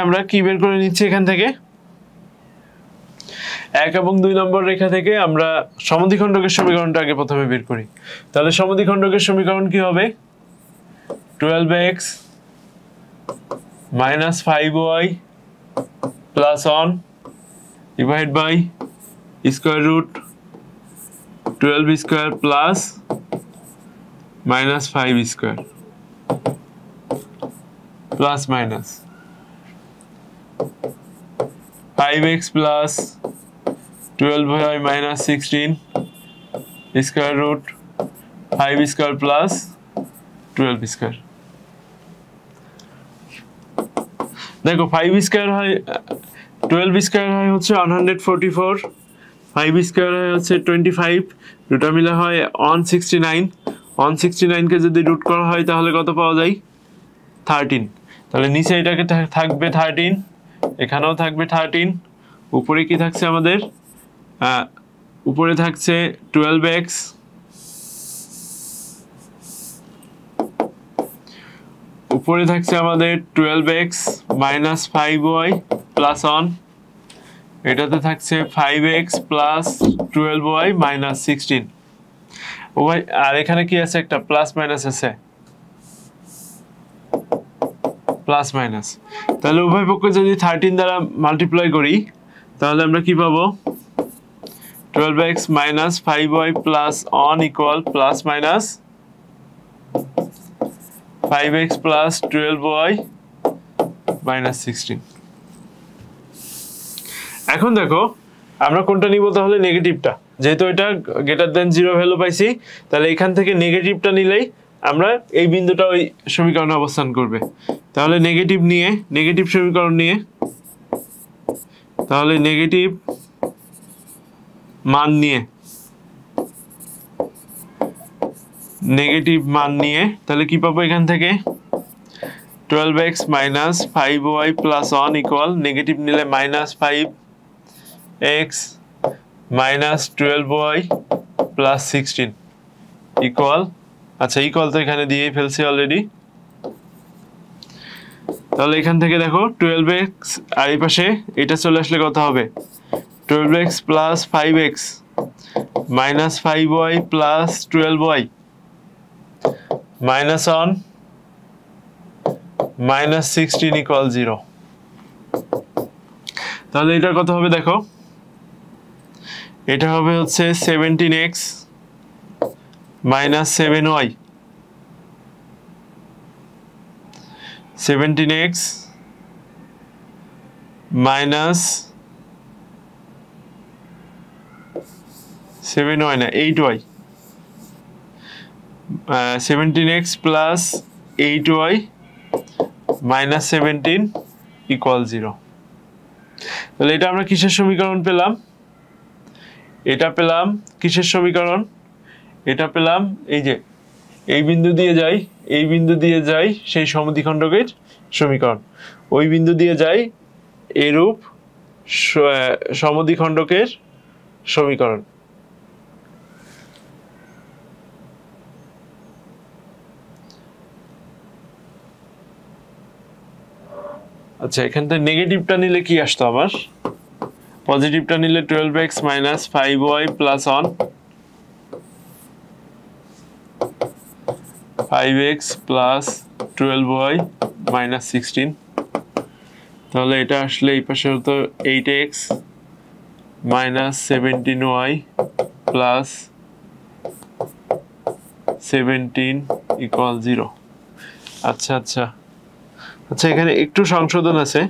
আমরা কি বের করে নিচ্ছি? এখান থেকে 1 এবং 2 নম্বর রেখা থেকে আমরা সমদ্বিখণ্ডকের সমীকরণটা আগে প্রথমে বের করি। তাহলে সমদ্বিখণ্ডকের সমীকরণ কি হবে? 12x minus 5y plus 1 divided by square root 12 square plus minus 5 square plus minus 5x plus 12 হয় minus 16 square root 5 square plus 12 square. দেখো 5 স্কয়ার হয় 12 স্কয়ার হয় হচ্ছে 144, 5 স্কয়ার হয় হচ্ছে 25, রুটটা মিলে হয় 169। 169 কে যদি রুট করা হয় তাহলে কত পাওয়া যায়? 13। তাহলে নিচে এটাকে থাকবে 13, এখানেও থাকবে 13, উপরে কি থাকছে আমাদের? উপরে থাকছে 12x উপরে থাকছে আমাদের 12x মাইনাস 5y প্লাস 1, এটাতে থাকছে 5x প্লাস 12y মাইনাস 16। ওই আর এখানে কি আছে? একটা প্লাস মাইনাস আছে, প্লাস মাইনাস। তাহলে উভয় পক্ষ যদি 13 দ্বারা মাল্টিপ্লাই করি তাহলে আমরা কি পাবো? 12x minus 5y plus 1 equal plus minus 5x plus 12y minus 16। এখন দেখো আমরা কোনটা নিব? তাহলে নেগেটিভটা, যেহেতু এটা গ্রেটার দেন 0 ভ্যালু পাইছি, তাহলে এখান থেকে নেগেটিভটা নিলেই আমরা এই বিন্দুটা ওই সমীকরণে অবস্থান করবে। তাহলে নেগেটিভ নিয়ে, নেগেটিভ সমীকরণ নিয়ে, তাহলে নেগেটিভ মান নিয়ে, নেগেটিভ মান নিয়ে তাহলে কি পাবো এখান থেকে? 12x minus 5y plus 1 equal negative নিলে minus 5x minus 12y plus 16 equal, আচ্ছা ইকুয়াল তো এখানে দিয়েই ফেলছি অলরেডি। তাহলে এখান থেকে দেখো 12x আর এই পাশে এটা চলে আসলে কত হবে? 12x plus 5x minus 5y plus 12y minus 1 minus 16 equal 0। তাহলে এটা কত হবে দেখো? এটা হবে হচ্ছে 17x minus 7y, 17x minus 7y না 8y, 17x plus 8y minus 17 equal 0। তাহলে এটা আমরা কিসের সমীকরণ পেলাম? এটা পেলাম কিসের সমীকরণ? এটা পেলাম এই যে এই বিন্দু দিয়ে যাই, এই বিন্দু দিয়ে যাই সেই সমদ্বিখণ্ডকের সমীকরণ, ওই বিন্দু দিয়ে যাই এরূপ সমদ্বিখণ্ডকের সমীকরণ। আচ্ছা এখান থেকে নেগেটিভটা নিলে কি আসতো আমার? পজিটিভটা নিলে 12x minus 5y plus 1, 5x plus 12y minus 16। তাহলে এটা আসলে এই পাশে হতো 8x minus 17y plus 17 equal 0। আচ্ছা আচ্ছা আচ্ছা, এখানে একটু সংশোধন আছে।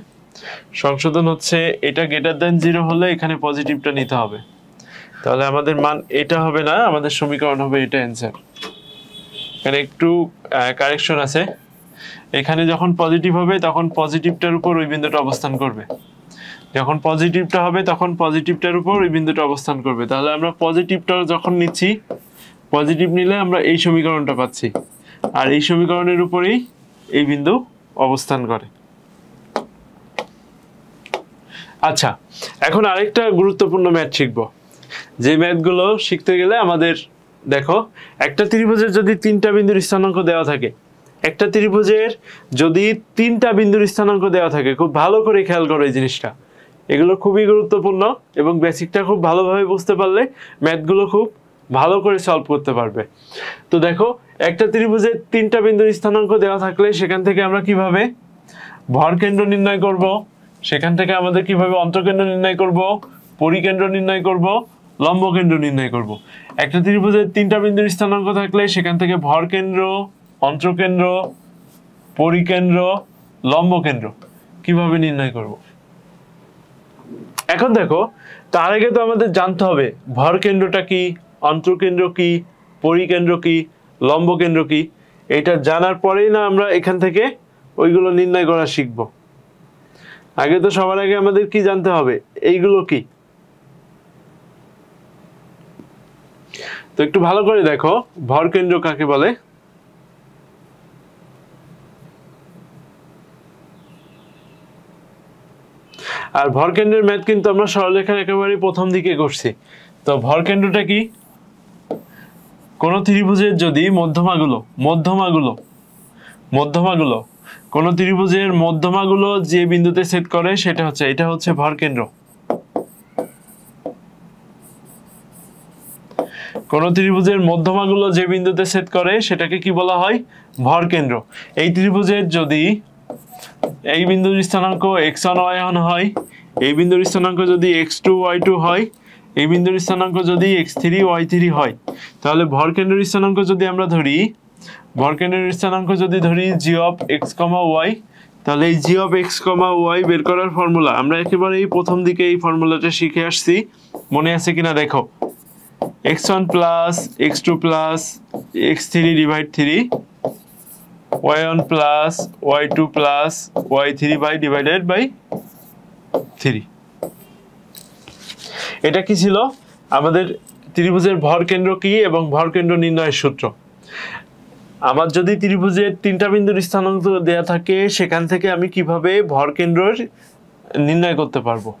সংশোধন হচ্ছে এটা গ্রেটার দেন 0 হলে এখানে পজিটিভটা নিতে হবে, তাহলে আমাদের মান এটা হবে না, আমাদের সমীকরণ হবে এটা অ্যান্সার। এখানে একটু কারেকশন আছে। এখানে যখন পজিটিভ হবে তখন পজিটিভটার উপর ওই বিন্দুটা অবস্থান করবে, যখন পজিটিভটা হবে তখন পজিটিভটার উপর ওই বিন্দুটা অবস্থান করবে। তাহলে আমরা পজিটিভটা যখন নিচ্ছি, পজিটিভ নিলে আমরা এই সমীকরণটা পাচ্ছি, আর এই সমীকরণের উপরেই এই বিন্দু অবস্থান করে। আচ্ছা এখন আরেকটা গুরুত্বপূর্ণ ম্যাথ শিখব, যে ম্যাথগুলো শিখতে গেলে আমাদের দেখো একটা ত্রিভুজের যদি 3টা বিন্দুর স্থানাঙ্ক দেওয়া থাকে, একটা ত্রিভুজের যদি 3টা বিন্দুর স্থানাঙ্ক দেওয়া থাকে, খুব ভালো করে খেয়াল করো এই জিনিসটা, এগুলো খুবই গুরুত্বপূর্ণ এবং বেসিকটা খুব ভালোভাবে বুঝতে পারলে ম্যাথগুলো খুব ভালো করে সলভ করতে পারবে। তো দেখো একটা ত্রিভুজের 3টা বিন্দুর স্থানাঙ্ক দেওয়া থাকলে সেখান থেকে আমরা কিভাবে ভরকেন্দ্র নির্ণয় করব, সেখান থেকে আমাদের কিভাবে অন্তঃকেন্দ্র নির্ণয় করব, পরিকেন্দ্র নির্ণয় করব, লম্বকেন্দ্র নির্ণয় করব। একটা ত্রিভুজের তিনটা বিন্দুর স্থানাঙ্ক থাকলে সেখান থেকে ভর কেন্দ্র, অন্তঃকেন্দ্র, পরিকেন্দ্র, লম্ব কেন্দ্র কিভাবে নির্ণয় করব? এখন দেখো, তার আগে তো আমাদের জানতে হবে ভর কেন্দ্রটা কি, অন্তঃকেন্দ্র কি, পরিকেন্দ্র কি, লম্ব কেন্দ্র কি। এটা জানার পরেই না আমরা এখান থেকে ওইগুলো নির্ণয় করা শিখব। আগে তো সবার আগে আমাদের কি জানতে হবে, এইগুলো কি। তো একটু ভালো করে দেখো ভর কেন্দ্র কাকে বলে। আর ভর কেন্দ্রের ম্যাথ কিন্তু আমরা সরলরেখার একেবারে প্রথম দিকে করছি। তো ভর কেন্দ্রটা কি, কোন ত্রিভুজের যদি মধ্যমাগুলো কোন ত্রিভুজের মধ্যমাগুলো যে বিন্দুতে ছেদ করে সেটা হচ্ছে, এটা হচ্ছে ভর কেন্দ্র। কোন ত্রিভুজের মধ্যমাগুলো যে বিন্দুতে ছেদ করে সেটাকে কি বলা হয়, ভর কেন্দ্র। এই ত্রিভুজের যদি এই বিন্দুর স্থানাঙ্ক x1 y1 হয়, এই বিন্দুর স্থানাঙ্ক যদি x2 y2 হয়, এই বিন্দুর স্থানাঙ্ক যদি x3 y3 হয়, তাহলে ভর কেন্দ্রের স্থানাঙ্ক যদি আমরা ধরি, g of x, y, তাহলে এই g of x, y বের করার ফর্মুলা আমরা একেবারে এই প্রথম দিকে এই ফর্মুলাটা শিখে আসছি, মনে আছে কিনা দেখো। x1 plus x2 plus x3 divide 3, y1 plus y2 plus y3 by divided by 3। এটা কি ছিল আমাদের ত্রিভুজের ভর কেন্দ্র কি এবং ভর কেন্দ্র নির্ণয়ের সূত্র। আমার যদি ত্রিভুজের তিনটা বিন্দুর স্থানাঙ্ক দেয়া থাকে সেখান থেকে আমি কিভাবে ভর কেন্দ্র নির্ণয় করতে পারবো।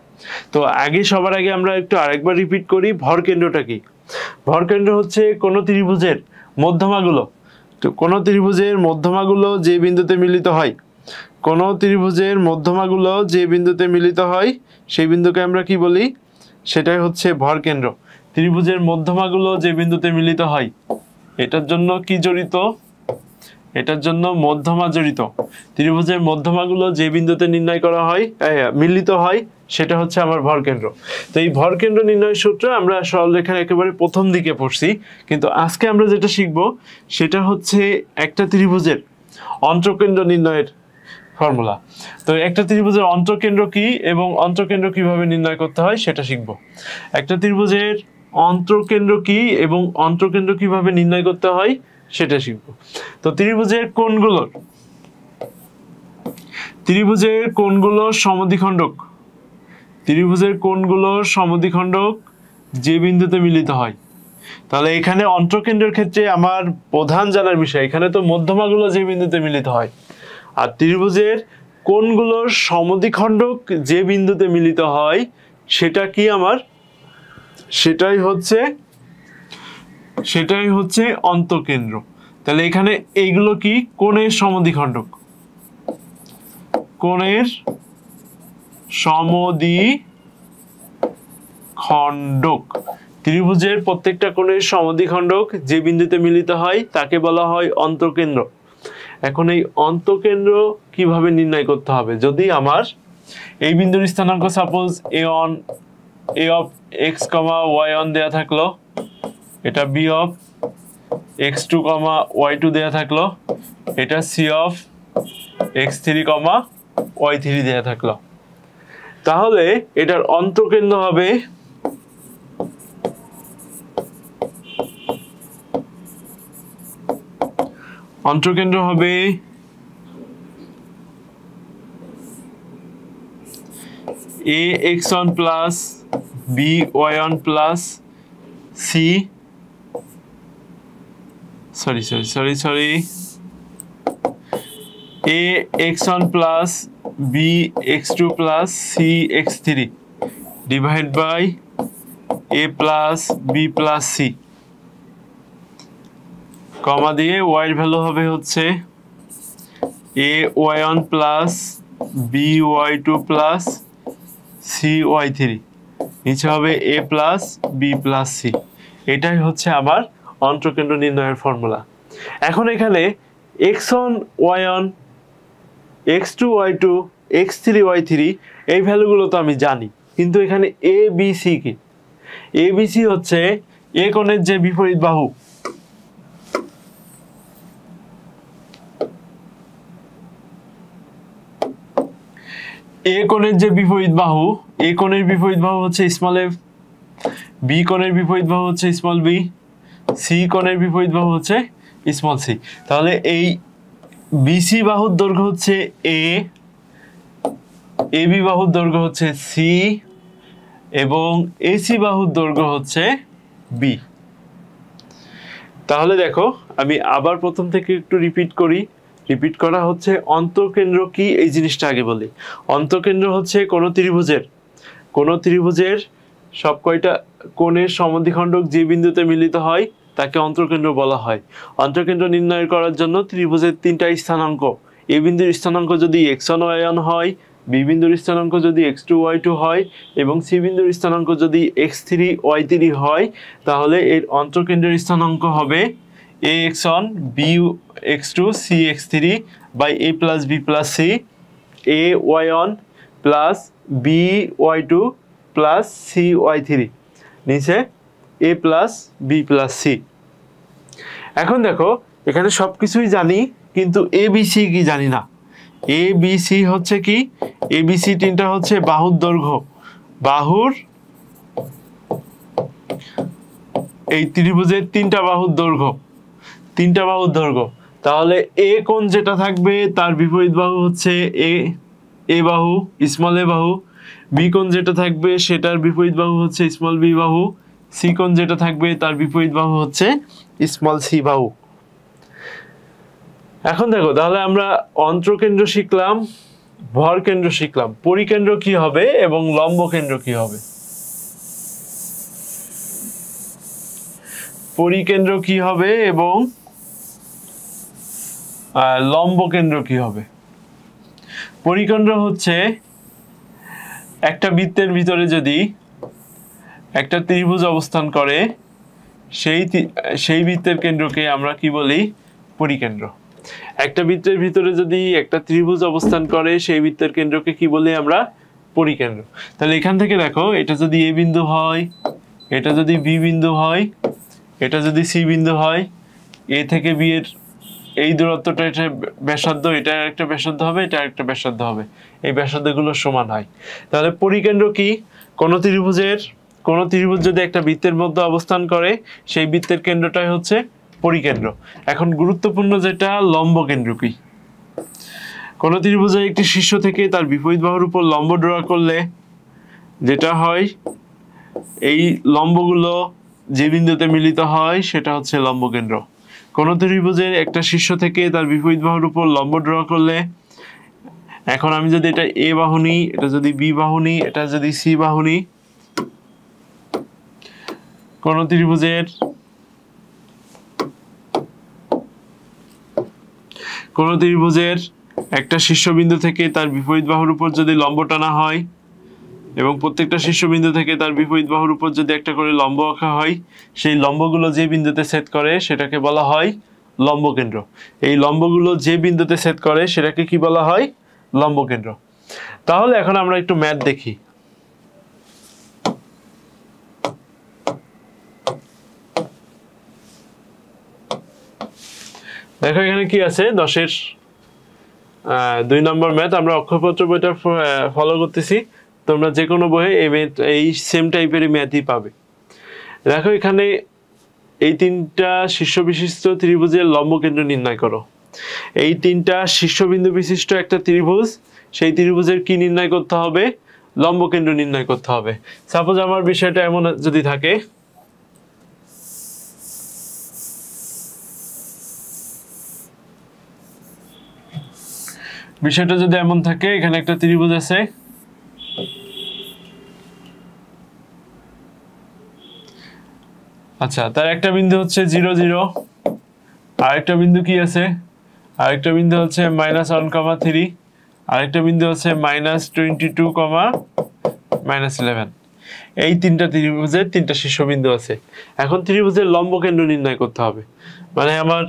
তো সবার আগে আমরা একটু আরেকবার রিপিট করি, ভর কেন্দ্রটা কি। ভর কেন্দ্র হচ্ছে কোন ত্রিভুজের মধ্যমাগুলো, তো কোন ত্রিভুজের মধ্যমাগুলো যে বিন্দুতে মিলিত হয়, সেই বিন্দুকে আমরা কি বলি, সেটাই হচ্ছে ভর কেন্দ্র। ত্রিভুজের মধ্যমাগুলো যে বিন্দুতে মিলিত হয়, এটার জন্য কি জড়িত, এটার জন্য মধ্যমা জড়িত। ত্রিভুজের মধ্যমাগুলো যে বিন্দুতে নির্ণয় করা হয়, মিলিত হয়, সেটা হচ্ছে আমার ভর কেন্দ্র। তো এই ভর কেন্দ্র নির্ণয় সূত্র আমরা সরলরেখার একেবারে প্রথম দিকে পড়ছি, কিন্তু আজকে আমরা যেটা শিখব সেটা হচ্ছে একটা ত্রিভুজের অন্তঃকেন্দ্র নির্ণয়ের ফর্মুলা। তো একটা ত্রিভুজের অন্তঃকেন্দ্র কি এবং অন্তঃকেন্দ্র কিভাবে নির্ণয় করতে হয় সেটা শিখব। একটা ত্রিভুজের অন্তঃকেন্দ্র কি এবং অন্তঃকেন্দ্র কিভাবে নির্ণয় করতে হয় সেটা শিখব। তো ত্রিভুজের কোণগুলোর সমদ্বিখণ্ডক যে বিন্দুতে মিলিত হয়, তাহলে এখানে অন্তঃকেন্দ্রের ক্ষেত্রে আমার প্রধান জানার বিষয়, এখানে তো মধ্যমাগুলো যে বিন্দুতে মিলিত হয়, আর ত্রিভুজের কোণগুলোর সমদ্বিখণ্ডক যে বিন্দুতে মিলিত হয় সেটা কি আমার, সেটাই হচ্ছে অন্তঃকেন্দ্র। তাহলে এখানে এইগুলো কি, কোণের সমদ্বিখণ্ডক, ত্রিভুজের প্রত্যেকটা কোণের সমদ্বিখণ্ডক যে বিন্দুতে মিলিত হয় তাকে বলা হয় অন্তঃকেন্দ্র। এখন এই অন্তঃকেন্দ্র কিভাবে নির্ণয় করতে হবে, যদি আমার এই বিন্দুর স্থানাঙ্ক suppose a of x, y1 দেয়া থাকলো, এটা b of x2, y2 দেয়া থাকলো, এটা c of x3, y3 দেয়া থাকলো, তাহলে এটার অন্তঃকেন্দ্র হবে ax1 plus by1 plus c, ax1 plus bx2 plus cx3 divided by a plus b plus c, কমা দিয়ে y এর ভ্যালু হবে হচ্ছে ay1 plus by2 plus cy3, নিচে হবে a plus b plus c। এটাই হচ্ছে আমার অন্তঃকেন্দ্র নির্ণয়ের ফর্মুলা। এখন এখানে x1 y1, x2 y2, x3 y3 এই ভ্যালুগুলো তো আমি জানি, কিন্তু এখানে a b c কি, a b c হচ্ছে এ কোণের যে বিপরীত বাহু, এ কোণের যে বিপরীত বাহু, এ কোণের বিপরীত বাহু হচ্ছে স্মল এ, বি কোণের বিপরীত বাহু হচ্ছে স্মল বি, সি কোণের বিপরীত বাহু হচ্ছে স্মল সি। তাহলে এই বিসি বাহুর দৈর্ঘ্য হচ্ছে এ, এবি বাহুর দৈর্ঘ্য হচ্ছে সি এবং এসি বাহুর দৈর্ঘ্য হচ্ছে বি। তাহলে দেখো আমি আবার প্রথম থেকে একটু রিপিট করি। রিপিট করা হচ্ছে অন্তঃকেন্দ্র কি এই জিনিসটা আগে বলি। অন্তঃকেন্দ্র হচ্ছে কোন ত্রিভুজের সব কয়টা কোণের সমদ্বিখণ্ডক যে বিন্দুতে মিলিত হয় তাকে অন্তঃকেন্দ্র বলা হয়। অন্তঃকেন্দ্র নির্ণয় করার জন্য ত্রিভুজের তিনটা স্থানাঙ্ক, এ বিন্দুর স্থানাঙ্ক যদি x1 y1 হয়, বি বিন্দুর স্থানাঙ্ক যদি x2 y2 হয় এবং সি বিন্দুর স্থানাঙ্ক যদি x3 y3 হয়, তাহলে এর অন্তঃকেন্দ্রের স্থানাঙ্ক হবে ax1 bx2 cx3 by a plus b plus c, ay1 plus by2 plus cy3, নিচে a plus b plus c। এখন দেখো এখানে সবকিছুই জানি কিন্তু abc কি জানি না। abc হচ্ছে কি, abc তিনটা হচ্ছে বাহুর দৈর্ঘ্য, বাহুর এই ত্রিভুজের তিনটা বাহুর দৈর্ঘ্য। তাহলে এ কোণ যেটা থাকবে তার বিপরীত বাহু হচ্ছে এ বাহু, স্মল এ বাহু। বি কোণ যেটা থাকবে সেটার বিপরীত বাহু হচ্ছে স্মল বি বাহু। সি কোণ যেটা থাকবে তার বিপরীত বাহু হচ্ছে স্মল সি বাহু। এখন দেখো তাহলে আমরা অন্তঃকেন্দ্র শিখলাম, ভর কেন্দ্র শিখলাম, পরিকেন্দ্র কি হবে এবং লম্ব কেন্দ্র কি হবে। পরিকেন্দ্র কি হবে এবং লম্ব কেন্দ্র কি হবে। পরিকেন্দ্র হচ্ছে একটা বৃত্তের ভিতরে যদি একটা ত্রিভুজ অবস্থান করে সেই বৃত্তের কেন্দ্রকে আমরা কি বলি, পরিকেন্দ্র। একটা বৃত্তের ভিতরে যদি একটা ত্রিভুজ অবস্থান করে সেই বৃত্তের কেন্দ্রকে কি বলি আমরা, পরিকেন্দ্র। তাহলে এখান থেকে দেখো এটা যদি এ বিন্দু হয়, এটা যদি বি বিন্দু হয়, এটা যদি সি বিন্দু হয়, এ থেকে বি এর এই দূরত্বটা, এটা ব্যাসার্ধ, এটা একটা ব্যাসার্ধ হবে, এটা একটা ব্যাসার্ধ হবে, এই ব্যাসার্ধগুলো সমান হয়। তাহলে পরিকেন্দ্র কি, কোন ত্রিভুজ যদি একটা বৃত্তের মধ্যে অবস্থান করে সেই বৃত্তের কেন্দ্রটাই হচ্ছে পরিকেন্দ্র। এখন গুরুত্বপূর্ণ যেটা, লম্ব কেন্দ্র কি। কোন ত্রিভুজের একটি শীর্ষ থেকে তার বিপরীত বাহুর উপর লম্ব ড্র করলে যেটা হয়, এই লম্বগুলো যে বিন্দুতে মিলিত হয় সেটা হচ্ছে লম্ব কেন্দ্র। কোন ত্রিভুজের একটা শীর্ষ থেকে তার বিপরীত বাহুর উপর লম্ব ড্র করলে, এখন আমি যদি এটা এ বাহু নিই, এটা যদি বি বাহু নিই, এটা যদি সি বাহু নিই, কোন ত্রিভুজের একটা শীর্ষবিন্দু থেকে তার বিপরীত বাহুর উপর যদি লম্ব টানা হয় এবং প্রত্যেকটা শীর্ষবিন্দু থেকে তার বিপরীত বাহুর উপর যদি একটা করে লম্ব আঁকা হয়, সেই লম্বগুলো যে বিন্দুতে ছেদ করে সেটাকে বলা হয় লম্ব কেন্দ্র। এই লম্বগুলো যে বিন্দুতে ছেদ করে সেটাকে কি বলা হয়, লম্ব কেন্দ্র। তাহলে এখন আমরা একটু ম্যাথ দেখি। দেখো এখানে কি আছে, 10-এর 2 নম্বর ম্যাথ। আমরা অক্ষরপত্র বইটা ফলো করতেছি, তোমরা যে কোনো বইয়ে এই সেম টাইপেরই ম্যাথই পাবে। দেখো এখানে এই তিনটা শীর্ষ বিশিষ্ট ত্রিভুজের লম্ব কেন্দ্র নির্ণয় করো। এই তিনটা শীর্ষবিন্দু বিশিষ্ট একটা ত্রিভুজ, সেই ত্রিভুজের কি নির্ণয় করতে হবে, লম্ব কেন্দ্র নির্ণয় করতে হবে। সাপোজ আমার বিষয়টা এমন যদি থাকে, বিষয়টা যদি এমন থাকে, এখানে একটা ত্রিভুজ আছে, আচ্ছা তার একটা বিন্দু হচ্ছে 0 0, আরেকটা বিন্দু কি আছে, আরেকটা বিন্দু হচ্ছে -1,3, আরেকটা বিন্দু হচ্ছে -22, -11। এই তিনটা ত্রিভুজের তিনটা শীর্ষবিন্দু আছে। এখন ত্রিভুজের লম্ব কেন্দ্র নির্ণয় করতে হবে। মানে আমার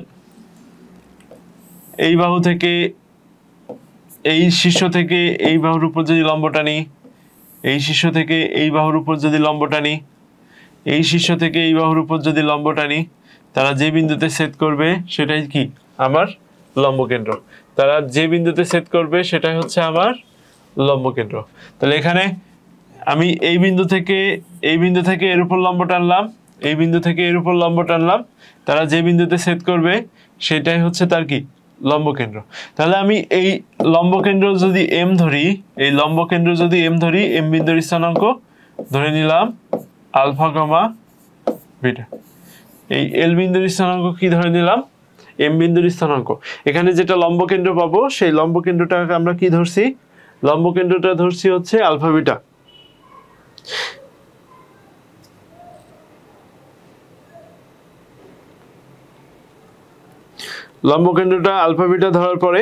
এই বাহু থেকে, এই শীর্ষ থেকে এই বাহুর উপর যদি লম্ব টানি, এই শীর্ষ থেকে এই বাহুর উপর যদি লম্ব টানি, এই শীর্ষ থেকে এই বাহুর উপর যদি লম্ব টানি, তারা যে বিন্দুতে ছেদ করবে সেটাই কি আমার লম্বকেন্দ্র। তারা যে বিন্দুতে ছেদ করবে সেটাই হচ্ছে আমার লম্বকেন্দ্র। তাহলে এখানে আমি এই বিন্দু থেকে এর উপর লম্ব টানলাম, এই বিন্দু থেকে এর উপর লম্ব টানলাম, তারা যে বিন্দুতে ছেদ করবে সেটাই হচ্ছে তার কি লম্বকেন্দ্র। তাহলে আমি এই লম্বকেন্দ্র যদি এম ধরি, এই লম্বকেন্দ্র যদি এম ধরি, এম বিন্দুর স্থানাঙ্ক ধরে নিলাম আলফা কমা বিটা। এই এল বিন্দুর স্থানাঙ্ক কি ধরে নিলাম? এম বিন্দুর স্থানাঙ্ক। এখানে যেটা লম্বকেন্দ্র পাবো সেই লম্বকেন্দ্রটাকে আমরা কি ধরছি? লম্বকেন্দ্রটা ধরছি হচ্ছে আলফা বিটা। লম্বকেন্দ্রটা আলফা বিটা ধরার পরে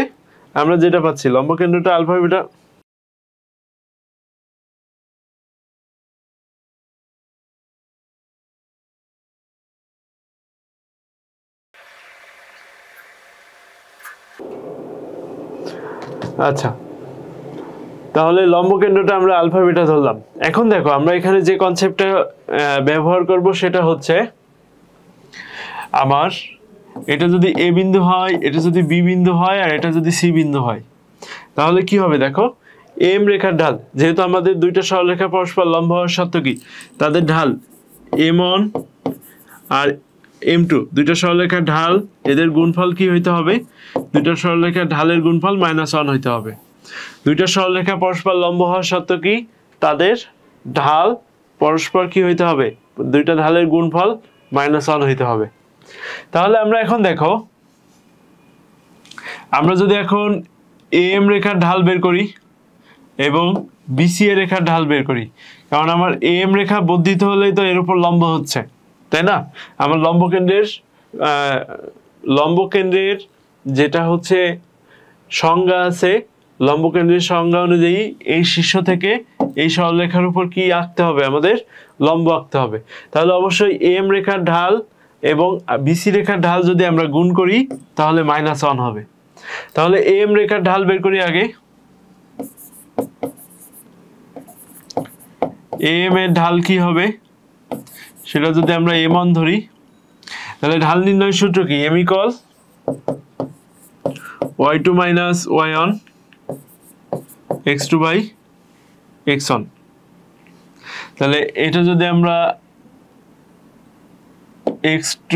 আমরা যেটা পাচ্ছি, লম্বকেন্দ্রটা আলফা বিটা আচ্ছা, তাহলে লম্বকেন্দ্রটা আমরা আলফা বিটা ধরলাম। এখন দেখো আমরা এখানে যে কনসেপ্টটা ব্যবহার করব সেটা হচ্ছে, আমার এটা যদি এ বিন্দু হয়, এটা যদি বি বিন্দু হয়, আর এটা যদি সি বিন্দু হয়, তাহলে কি হবে দেখো, এম রেখার ঢাল, যেহেতু আমাদের দুইটা সরলরেখা পরস্পর লম্ব হওয়ার সত্ত্বেও কি তাদের ঢাল m1 আর m2, দুইটা সরলরেখার ঢাল, এদের গুণফল কি হইতে হবে? দুইটা সরলরেখার ঢালের গুণফল -1 হইতে হবে। দুইটা সরলরেখা পরস্পর লম্ব হওয়ার সত্ত্বেও কি তাদের ঢাল পরস্পর কি হইতে হবে? দুইটা ঢালের গুণফল -1 হইতে হবে। তাহলে আমরা এখন দেখো, আমরা যদি এখন এম রেখার ঢাল বের করি এবং বিসি রেখার ঢাল বের করি, কারণ আমার এম রেখা বর্ধিত হলেই তো এর উপর লম্ব হচ্ছে, তাই না? আমার লম্বকেন্দ্রের যেটা হচ্ছে সংজ্ঞা আছে, লম্বকেন্দ্রের সংজ্ঞা অনুযায়ী এই শীর্ষ থেকে এই সরলরেখার উপর কি আঁকতে হবে? আমাদের লম্ব আঁকতে হবে। তাহলে অবশ্যই এম রেখার ঢাল এবং বিসি রেখার ঢাল যদি আমরা গুণ করি তাহলে -1 হবে। তাহলে এম রেখার ঢাল বের করি আগে। এম এর ঢাল কি হবে সেটা যদি আমরা m1 ধরি, তাহলে ঢাল নির্ণয় সূত্র কি? m = y2 - y1 x2 / x1। তাহলে এটা যদি আমরা x2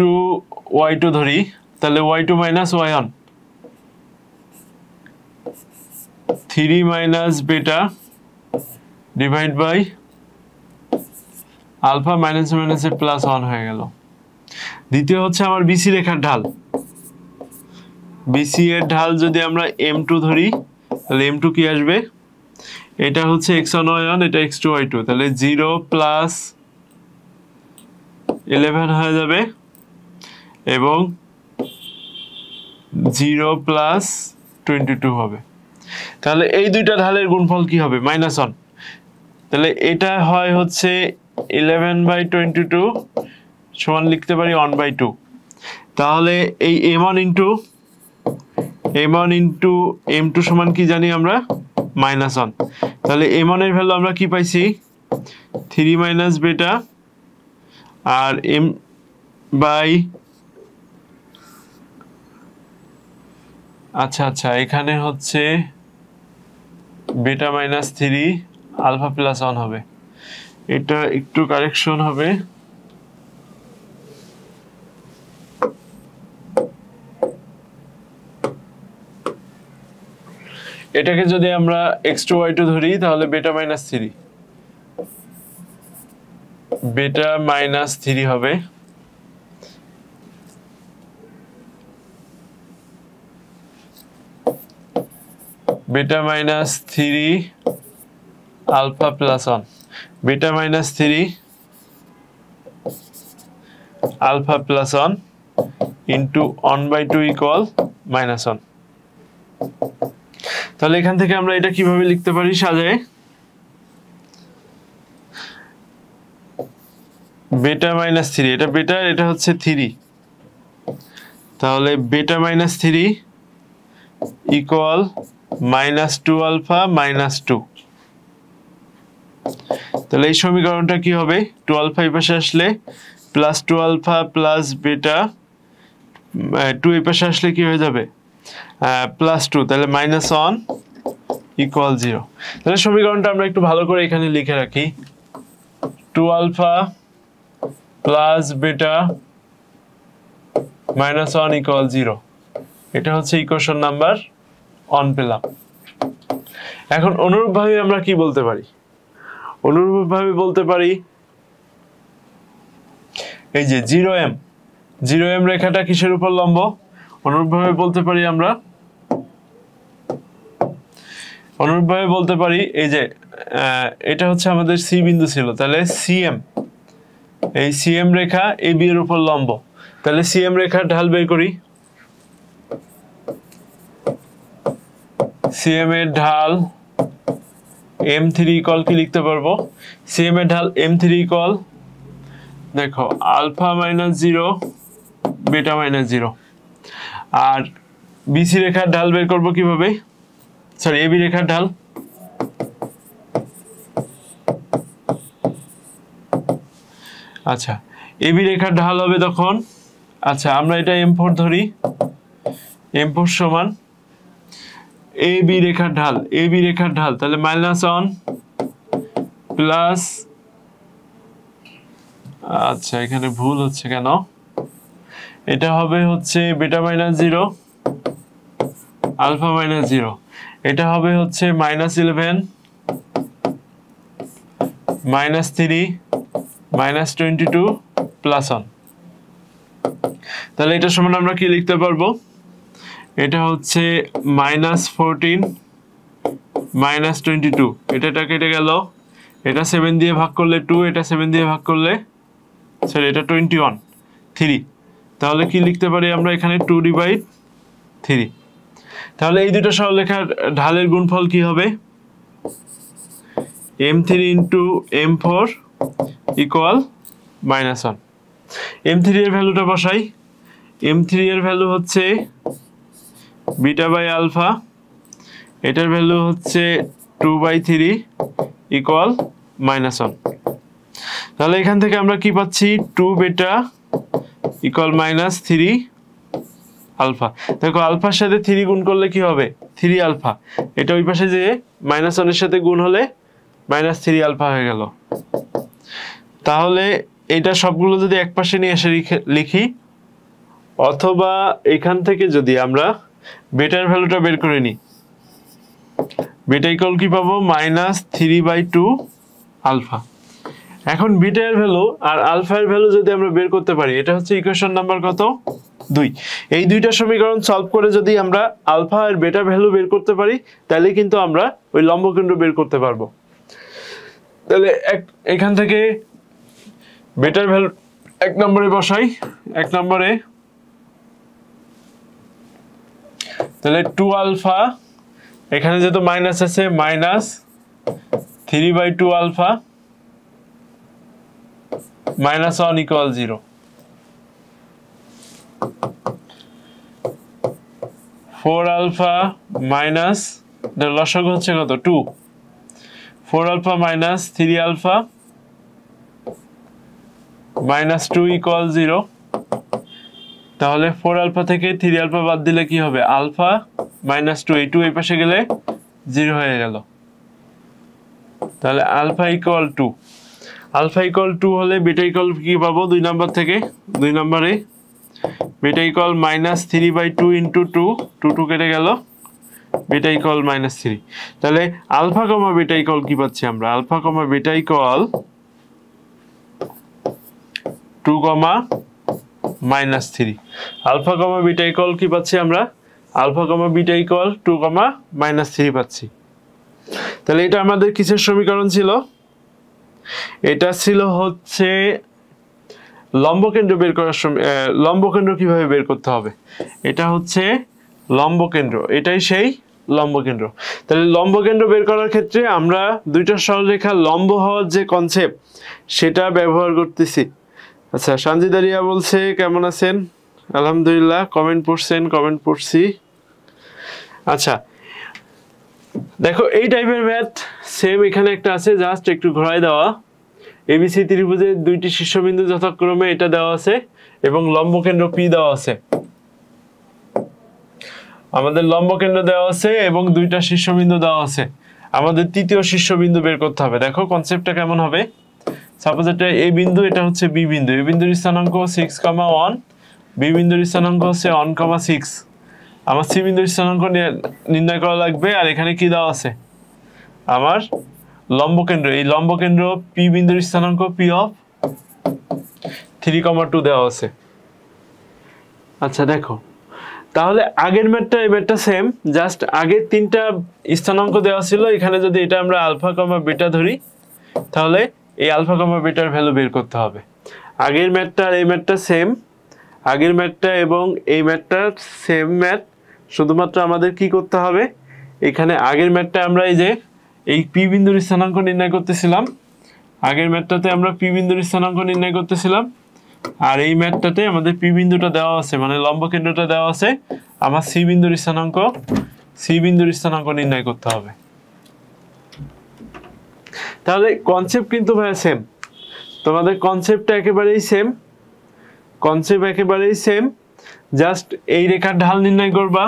y2 ধরি, তাহলে y2 - y1 3 - beta divide by alpha -1 হয়ে গেল। দ্বিতীয় হচ্ছে আমার বিসি রেখার ঢাল। বিসি এর ঢাল যদি আমরা m2 ধরি, তাহলে m2 কি আসবে? এটা হচ্ছে x1 y1, এটা x2 y2, তাহলে 0 + 11 হয়ে যাবে এবং 0 + 22 হবে। তাহলে এই দুইটা ঢালের গুণফল কি হবে? -1। তাহলে এটা হয় হচ্ছে 11/22 সমান লিখতে পারি 1/2। তাহলে এই m1 ইন্টু m2 সমান কি জানি আমরা? -1। তাহলে m1 এর ভ্যালু আমরা কি পাইছি? 3 - beta, আর আচ্ছা এখানে হচ্ছে beta -3 আলফা +1 হবে। এটা একটু কারেকশন হবে। এটাকে যদি আমরা x2 y2 ধরি, তাহলে beta -3 হবে। beta -3 alpha +1, beta -3 alpha +1 into 1/2 equal -1। তাহলে এখান থেকে আমরা এটা কিভাবে লিখতে পারি সাজায়ে? beta -3, এটা beta, এটা হচ্ছে 3, তাহলে beta -3 equal -2 alpha -2। তাহলে এই সমীকরণটা কি হবে, 2 আলফা এই পাশে আসলে প্লাস 2 আলফা প্লাস বিটা, 2 এই পাশে আসলে কি হয়ে যাবে প্লাস 2, তাহলে -1 ইকুয়াল 0। তাহলে সমীকরণটা আমরা একটু ভালো করে এখানে লিখে রাখি, 2 আলফা প্লাস বিটা -1 ইকুয়াল 0। এটা হচ্ছে ইকুয়েশন নাম্বার 1 পেলাম। এখন অনুরূপভাবে আমরা কি বলতে পারি, অনুরূপভাবে বলতে পারি এই যে 0m রেখাটা কিসের উপর লম্ব, অনুরূপভাবে বলতে পারি আমরা, অনুরূপভাবে বলতে পারি এই যে এটা হচ্ছে আমাদের সি বিন্দু ছিল, তাহলে সিএম, এই সিএম রেখা এবি এর উপর লম্ব, তাহলে সিএম রেখার ঢাল বের করি। সিএম এর ঢাল m3 ইকুয়াল কি লিখতে পারবো, সিএম এর ঢাল m3 ইকুয়াল দেখো আলফা -0 বিটা -0। আর বিসি রেখার ঢাল বের করব কিভাবে, সরি এবি রেখার ঢাল, আচ্ছা এবি রেখার ঢাল হবে তখন, আচ্ছা আমরা এটা m4 ধরি, m4 সমান এবি রেখার ঢাল, এবি রেখার ঢাল তাহলে -1 প্লাস, আচ্ছা এখানে ভুল হচ্ছে কেন, এটা হবে হচ্ছে বিটা -0 আলফা -0, এটা হবে হচ্ছে -11 -3 -22 +1। তাহলে এটা সমান আমরা কি লিখতে পারবো, এটা হচ্ছে -14 -22, এটা কেটে গেল, এটা 7 দিয়ে ভাগ করলে 2, এটা 7 দিয়ে ভাগ করলে সরি এটা 21 3, তাহলে কি লিখতে পারি আমরা এখানে 2/3। তাহলে এই দুটো সরলরেখার ঢালের গুণফল কি হবে, m3 × m4 ইকুয়াল -1। m3 এর ভ্যালুটা বসাই, m3 এর ভ্যালু হচ্ছে বিটা বাই আলফা, এটার ভ্যালু হচ্ছে 2/3 ইকুয়াল -1। তাহলে এখান থেকে আমরা কি পাচ্ছি, 2 বিটা ইকুয়াল -3 আলফা। দেখো আলফার সাথে 3 গুণ করলে কি হবে, 3 আলফা, এটা ওই পাশে যে -1 এর সাথে গুণ হলে -3 আলফা হয়ে গেল। তাহলে এটা সবগুলো যদি এক পাশে নিয়ে এসে লিখি, অথবা এখান থেকে যদি আমরা বেটার ভ্যালুটা বের করে নিই, বেটা ইকুয়াল কি পাবো -3/2 আলফা। এখন বিটা এর ভ্যালু আর আলফা এর ভ্যালু যদি আমরা বের করতে পারি, এটা হচ্ছে ইকুয়েশন নাম্বার কত 2। এই দুইটা সমীকরণ সলভ করে যদি আমরা আলফা আর বেটা ভ্যালু বের করতে পারি, তাহলে কিন্তু আমরা ওই লম্বকেন্দ্র বের করতে পারবো। তাহলে এখান থেকে বেটার ভ্যালু 1 নম্বরে বসাই, 1 নম্বরে তাহলে 2 আলফা, এখানে যেহেতু মাইনাস আছে -3/2 আলফা -1 ইকুয়াল 0। 4 আলফা মাইনাস, লসাগু হচ্ছে কত 2, 4 আলফা মাইনাস 3 আলফা -2 ইকুয়াল 0। তাহলে 4 আলফা থেকে 3 আলফা বাদ দিলে কি হবে, আলফা -2, এই 2 এই পাশে গেলে 0 হয়ে গেল। তাহলে আলফা ইকুয়াল 2, আলফা ইকুয়াল 2 হলে বিটা ইকুয়াল কি পাবো 2 নাম্বার থেকে, 2 নম্বরে বিটা ইকুয়াল -3/2 × 2, 2 কেটে গেল, বিটা ইকুয়াল -3। তাহলে আলফা কমা বিটা ইকুয়াল কি পাচ্ছি আমরা, alpha comma beta equal 2, -3। Alpha comma beta equal কি পাচ্ছি আমরা, আলফা কমা বিটা ইকুয়াল 2, -3 পাচ্ছি। তাহলে এটা আমাদের কিসের সমীকরণ ছিল, এটা ছিল হচ্ছে লম্বকেন্দ্র বের করার সময়, লম্বকেন্দ্র কিভাবে বের করতে হবে, এটা হচ্ছে লম্বকেন্দ্র, এটাই সেই লম্বকেন্দ্র। তাহলে লম্বকেন্দ্র বের করার ক্ষেত্রে আমরা দুইটা সরলরেখা লম্ব হওয়ার যে কনসেপ্ট সেটা ব্যবহার করতেছি। আচ্ছা সানজিদারিয়া বলছে কেমন আছেন, আলহামদুলিল্লাহ, কমেন্ট পড়ছেন, কমেন্ট পড়ছি। আচ্ছা দেখো এই টাইপের ম্যাথ সেম এখানে একটা আছে, জাস্ট একটু ঘোরায় দেওয়া। এবিসি ত্রিভুজের দুইটি শীর্ষবিন্দু যথাক্রমে এটা দেওয়া আছে এবং লম্বকেন্দ্র পি দেওয়া আছে। আমাদের লম্বকেন্দ্র দেওয়া আছে এবং দুইটা শীর্ষবিন্দু দেওয়া আছে। আমাদের তৃতীয় শীর্ষবিন্দু বের করতে হবে। দেখো কনসেপ্টটা কেমন হবে। সাপোজ এটা এ বিন্দু, এটা হচ্ছে বি বিন্দু। এ বিন্দুর স্থানাঙ্ক 6,1, বি বিন্দুর স্থানাঙ্ক হচ্ছে 1,6। আমার সি বিন্দুর স্থানাঙ্ক নির্ণয় করা লাগবে। আর এখানে কি দেওয়া আছে, আমার লম্বকেন্দ্র। এই লম্বকেন্দ্র পি বিন্দুর স্থানাঙ্ক পি অফ 3,2 দেওয়া আছে। আচ্ছা দেখো, তাহলে আগের ম্যাথটা এই ম্যাথটা সেম, জাস্ট আগে তিনটা স্থানাঙ্ক দেওয়া ছিল। এখানে যদি এটা আমরা আলফা কমা বিটা ধরি, তাহলে এই আলফা কমা বিটার ভ্যালু বের করতে হবে। আগের ম্যাথটা আর এই ম্যাথটা সেম, আগের ম্যাথটা এবং এই ম্যাথটা সেম ম্যাথ। শুধুমাত্র আমাদের কি করতে হবে, এখানে আগের ম্যাথটা আমরা এই যে এই পি বিন্দুর স্থানাঙ্ক নির্ণয় করতেছিলাম, আগের ম্যাথটাতে আমরা পি বিন্দুর স্থানাঙ্ক নির্ণয় করতেছিলাম, আর এই ম্যাথটাতে আমাদের পি বিন্দুটা দেওয়া আছে, মানে লম্বকেন্দ্রটা দেওয়া আছে। আমার সি বিন্দুর স্থানাঙ্ক নির্ণয় করতে হবে। তাহলে কনসেপ্ট কিন্তু ভাই সেম, তোমাদের কনসেপ্টটা একেবারেই সেম, জাস্ট এই রেখার ঢাল নির্ণয় করবা,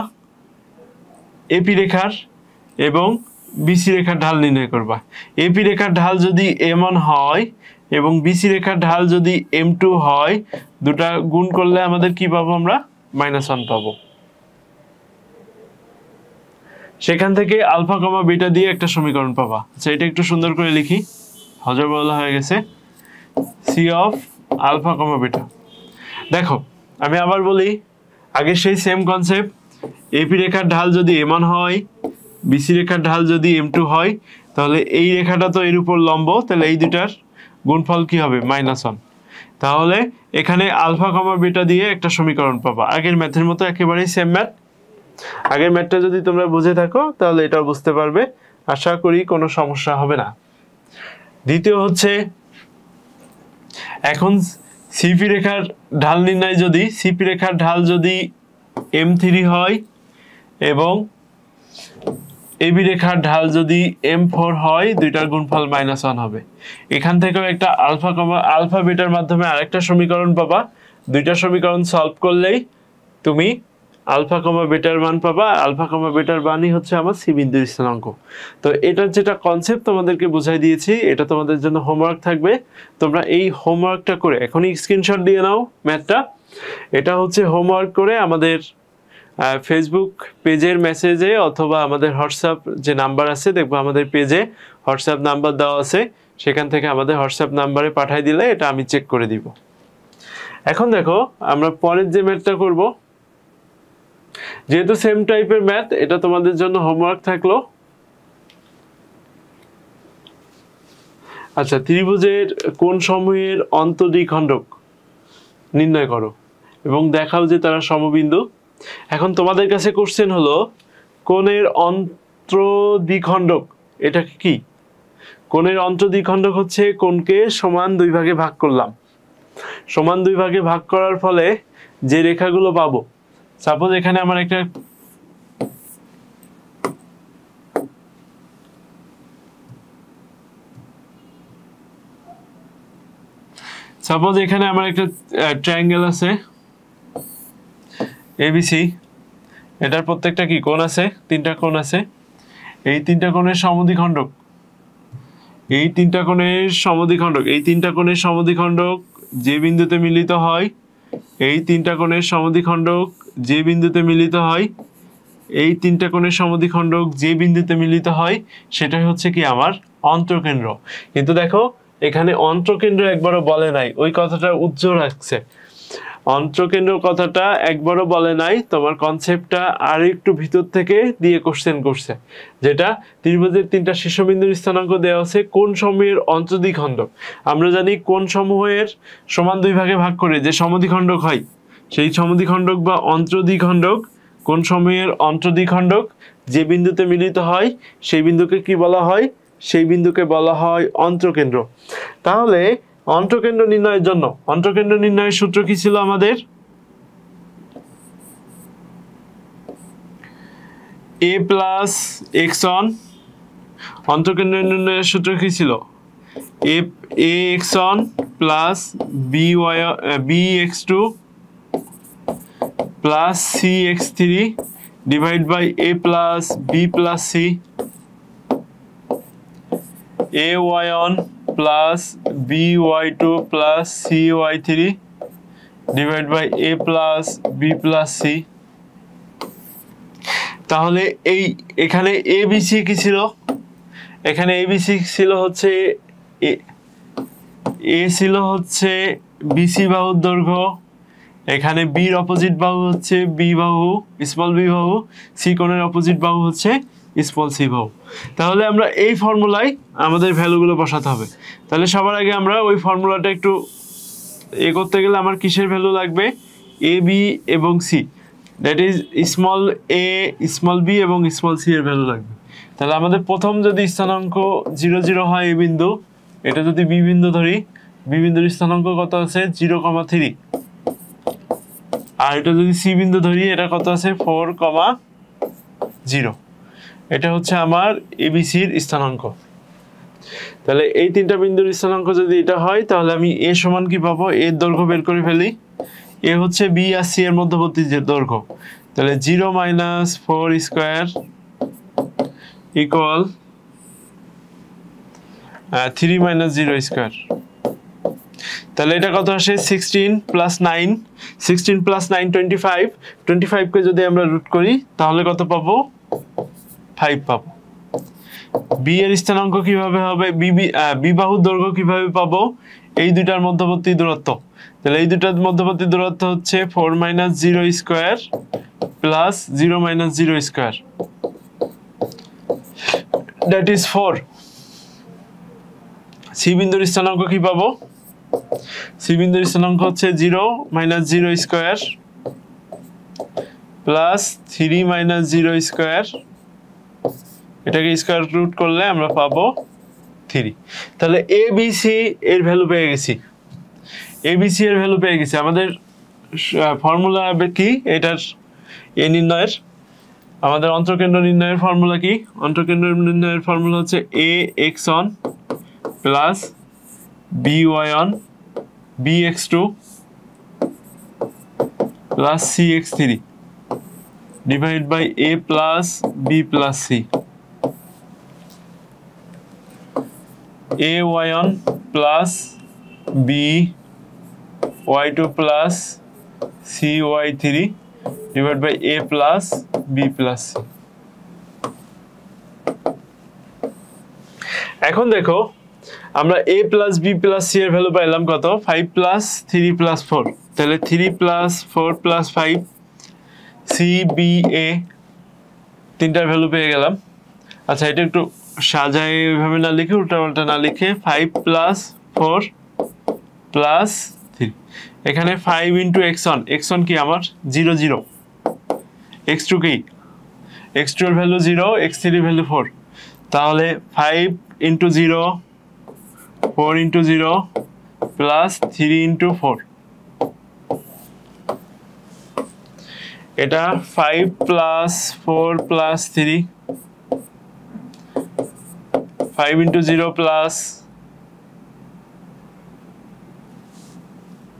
এপি রেখার, এবং বিসি রেখার ঢাল নির্ণয় করবা। এপি রেখার ঢাল যদি m1 হয় এবং বিসি রেখার ঢাল যদি m2 হয়, দুটা গুণ করলে আমাদের কি পাবো, আমরা -1 পাবো। সেখান থেকে আলফা কমা বিটা দিয়ে একটা সমীকরণ পাবা। আচ্ছা এটা একটু সুন্দর করে লিখি, হজরবলা হয়ে গেছে। C of alpha comma beta. দেখো আমি আবার বলি, আগে সেই সেম কনসেপ্ট। এপি রেখার ঢাল যদি m1 হয়, বিসি রেখার ঢাল যদি m2 হয়, তাহলে এই রেখাটা তো এর উপর লম্ব, তাহলে এই দুটার গুণফল কি হবে, -1। তাহলে এখানে আলফা কমা বিটা দিয়ে একটা সমীকরণ পাবা। আগের ম্যাথের মতো একেবারেই সেম ম্যাথ। আগের ম্যাথটা যদি তোমরা বুঝে থাকো তাহলে এটাও বুঝতে পারবে, আশা করি কোনো সমস্যা হবে না। দ্বিতীয় হচ্ছে, এখন সিপি রেখার ঢাল নির্ণয়, যদি সিপি রেখার ঢাল যদি m3 হয় এবং এবি রেখার ঢাল যদি m4 হয়, দুইটার গুণফল -1 হবে। এখান থেকেও একটা আলফা বিটার মাধ্যমে আরেকটা সমীকরণ পাবা। দুইটা সমীকরণ সলভ করলেই তুমি আলফা কমা বিটার মান পাবা। আলফা কমা বিটার মানই হচ্ছে আমার সি বিন্দুর স্থানাঙ্ক। তো এটার যেটা কনসেপ্ট তোমাদেরকে বুঝাই দিয়েছি, এটা তোমাদের জন্য হোমওয়ার্ক থাকবে। তোমরা এই হোমওয়ার্কটা করে এখনই স্ক্রিনশট দিয়ে নাও ম্যাথটা। এটা হচ্ছে হোমওয়ার্ক করে আমাদের ফেসবুক পেজের মেসেজে অথবা আমাদের হোয়াটসঅ্যাপ যে নাম্বার আছে, দেখবো আমাদের পেজে হোয়াটসঅ্যাপ নাম্বার দেওয়া আছে, সেখান থেকে আমাদের হোয়াটসঅ্যাপ নাম্বারে পাঠিয়ে দিলে এটা আমি চেক করে দিব। এখন দেখো আমরা পরের যে ম্যাথটা করব, যেহেতু সেম টাইপের ম্যাথ, এটা তোমাদের জন্য হোমওয়ার্ক থাকলো। আচ্ছা, ত্রিভুজের কোণ সমূহের অন্তদ্বিখণ্ডক নির্ণয় করো এবং দেখাও যে তারা সমবিন্দু। এখন তোমাদের কাছে কোশ্চেন হলো, কোণের অন্তদ্বিখণ্ডক এটা কি? কোণের অন্তদ্বিখণ্ডক হচ্ছে কোণকে সমান দুই ভাগে ভাগ করলাম। সমান দুই ভাগে ভাগ করার ফলে যে রেখাগুলো পাবো, সাপোজ এখানে আমার একটা ট্রায়াঙ্গেল আছে এবিসি, এটার প্রত্যেকটা কি কোণ আছে, তিনটা কোণ আছে। এই তিনটা কোণের সমদ্বিখণ্ডক, এই তিনটা কোণের সমদ্বিখণ্ডক যে বিন্দুতে মিলিত হয়, এই তিনটা কোণের সমদ্বিখণ্ডক যে বিন্দুতে মিলিত হয়, এই তিনটা কোণের সমদ্বিখণ্ডক যে বিন্দুতে মিলিত হয়, সেটাই হচ্ছে কি আমার অন্তঃকেন্দ্র। কিন্তু দেখো এখানে অন্তঃকেন্দ্র একবারও বলে নাই, ওই কথাটা উজ্জ্বল রাখছে। অন্তঃকেন্দ্র কথাটা একবারও বলে নাই, তোমার কনসেপ্টটা আর একটু ভিতর থেকে দিয়ে কোশ্চেন করছে, যেটা ত্রিভুজের তিনটা শীর্ষবিন্দুর স্থানাঙ্ক দেওয়া আছে কোণ সমূহের অন্তদ্বিখণ্ডক। আমরা জানি কোণ সমূহের সমান দুই ভাগে ভাগ করে যে সমদ্বিখণ্ডক হয়, সেই সমদ্বিখণ্ডক বা অন্তদ্বিখণ্ডক, কোণ সমূহের অন্তদ্বিখণ্ডক যে বিন্দুতে মিলিত হয়, সেই বিন্দুকে কি বলা হয়, সেই বিন্দুকে বলা হয় অন্তঃকেন্দ্র। তাহলে অন্তঃকেন্দ্র নির্ণয়ের জন্য অন্তঃকেন্দ্র নির্ণয়ের সূত্র কি ছিল আমাদের? a + x1 অন্তঃকেন্দ্র নির্ণয়ের সূত্র কি ছিল? ax1 plus bx2 plus cx3 divide by a plus b plus c, ay1 plus by2 plus cy3 divide by a plus b plus c। তাহলে এখানে abc কি ছিল? এখানে abc ছিল হচ্ছে a ছিল হচ্ছে bc বাহুর দৈর্ঘ্য, এখানে b এর অপোজিট বাহু হচ্ছে b বাহু, স্মল b বাহু, c কোণের অপোজিট বাহু হচ্ছে স্মল c বাহু। তাহলে আমরা এই ফর্মুলায় আমাদের ভ্যালুগুলো বসাতে হবে। তাহলে সবার আগে আমরা ওই ফর্মুলাটা একটু করতে গেলে আমার কিসের ভ্যালু লাগবে? a b এবং c, that is small a small b এবং স্মল c এর ভ্যালু লাগবে। তাহলে আমাদের প্রথম যদি স্থানাঙ্ক 0 0 হয় a বিন্দু, এটা যদি b বিন্দু ধরি, b বিন্দুর স্থানাঙ্ক কত আছে? 0,3। আর এটা যদি c বিন্দু ধরি, এটা কত আছে? 4,0। এটা হচ্ছে আমার abc এর স্থানাঙ্ক। তাহলে এই তিনটা বিন্দুর স্থানাঙ্ক যদি এটা হয়, তাহলে আমি a সমান কি পাবো? এর দৈর্ঘ্য বের করে ফেলি। a হচ্ছে b আর c এর মধ্যবর্তী যে দৈর্ঘ্য, তাহলে 0 - 4 স্কয়ার ইকুয়াল 3 - 0 স্কয়ার। তাহলে এটা কত আসে? 16 + 9, 16 + 9 25, 25 কে যদি আমরা রুট করি তাহলে কত পাবো? 5 পাবো। b এর স্থানাঙ্ক কিভাবে হবে? b বাহুর দৈর্ঘ্য কিভাবে পাবো? এই দুটার মধ্যবর্তী দূরত্ব। তাহলে এই দুটার মধ্যবর্তী দূরত্ব হচ্ছে 4 - 0 square plus 0 - 0 square, that is 4। c বিন্দুর স্থানাঙ্ক কি পাবো? c বিন্দুর স্থানাঙ্ক হচ্ছে 0 - 0 স্কয়ার প্লাস 3 - 0 স্কয়ার, এটাকে স্কয়ার রুট করলে আমরা পাবো 3। তাহলে abc এর ভ্যালু পেয়ে গেছি। abc এর ভ্যালু পেয়ে গেছি। আমাদের ফর্মুলা কি এটার? a নির্ণয়ের, আমাদের অন্তঃকেন্দ্র নির্ণয়ের ফর্মুলা কি? অন্তঃকেন্দ্র নির্ণয়ের ফর্মুলা হচ্ছে ax1 plus by1 bx2 plus cx3 divide by a plus b plus c, ay1 plus by2 plus cy3 divide by a plus b plus c। এখন দেখো আমরা a plus b plus c এর value পাইলাম কত? 5 plus 3 plus 4, তাহলে 3 plus 4 plus 5 c b a তিনটার value পেয়ে গেলাম। আচ্ছা, এটা একটু সাজায় এভাবে না লিখে, উল্টাপাল্টা না লিখে 5 প্লাস 4 প্লাস 3, এখানে 5 ইন্টু x1, x1 কি আমার? 0 0, x2 কি? x2 এর ভ্যালু 0, x3 এর ভ্যালু 4, তাহলে 5 ইন্টু 0, 4 ইন্টু 0 প্লাস 3 ইন্টু 4, এটা 5 plus 4 plus 3, 5 into 0 plus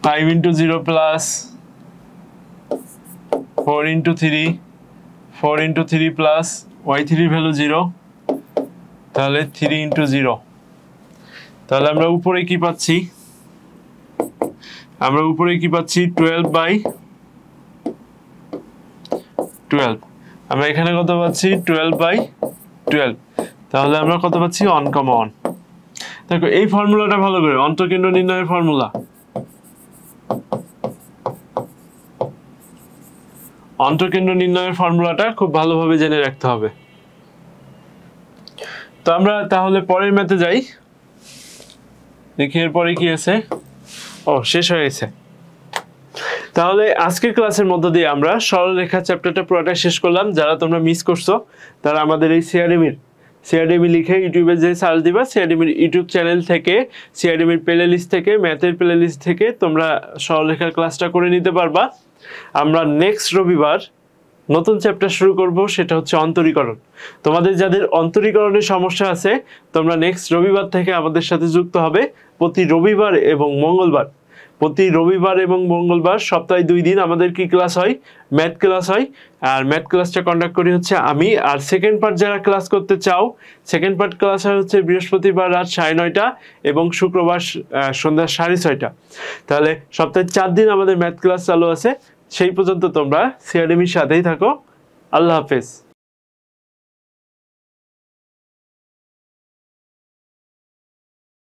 5 into 0 plus 4 into 3, 4 into 3 plus y3 value 0, তাহলে 3 ইন্টু 0। তাহলে আমরা উপরে কি পাচ্ছি? আমরা উপরে কি পাচ্ছি? 12/12। আমরা এখানে কত পাচ্ছি? 12/12। তাহলে আমরা কত পাচ্ছি? 1,1। দেখো এই ফর্মুলাটা ভালো করে, অন্তঃকেন্দ্র নির্ণয়ের ফর্মুলা, অন্তঃকেন্দ্র নির্ণয়ের ফর্মুলাটা খুব ভালোভাবে জেনে রাখতে হবে। তো আমরা তাহলে পরের ম্যাথে যাই, দেখি এরপরে কি আছে। ও, শেষ হয়ে গেছে। তাহলে আজকের ক্লাসের মধ্য দিয়ে আমরা সরলরেখা চ্যাপ্টারটা পুরোটা শেষ করলাম। যারা তোমরা মিস করছো তারা আমাদের এই সিআরডিমি লিখে ইউটিউবে যে সার্চ দিবা, সিআরডিমির ইউটিউব চ্যানেল থেকে, সিআরডিমির প্লে লিস্ট থেকে, ম্যাথের প্লে লিস্ট থেকে তোমরা সরলরেখার ক্লাসটা করে নিতে পারবা। আমরা নেক্সট নতুন চ্যাপ্টার শুরু করব, সেটা হচ্ছে অন্তরীকরণ। তোমাদের যাদের অন্তরীকরণের সমস্যা আছে তোমরা নেক্সট রবিবার থেকে আমাদের সাথে যুক্ত হবে। প্রতি রবিবার এবং মঙ্গলবার সপ্তাহে 2 দিন আমাদের কি ক্লাস হয়? ম্যাথ ক্লাস হয়। আর ম্যাথ ক্লাসটা কন্ডাক্ট করি হচ্ছে আমি। আর সেকেন্ড পার্ট যারা ক্লাস করতে চাও, সেকেন্ড পার্ট ক্লাস হয় হচ্ছে বৃহস্পতিবার রাত 9:30 এবং শুক্রবার সন্ধ্যা 6:30। তাহলে সপ্তাহে 4 দিন আমাদের ম্যাথ ক্লাস চালু আছে। সেই পর্যন্ত তোমরা সিআরএমির সাথেই থাকো। আল্লাহ হাফেজ।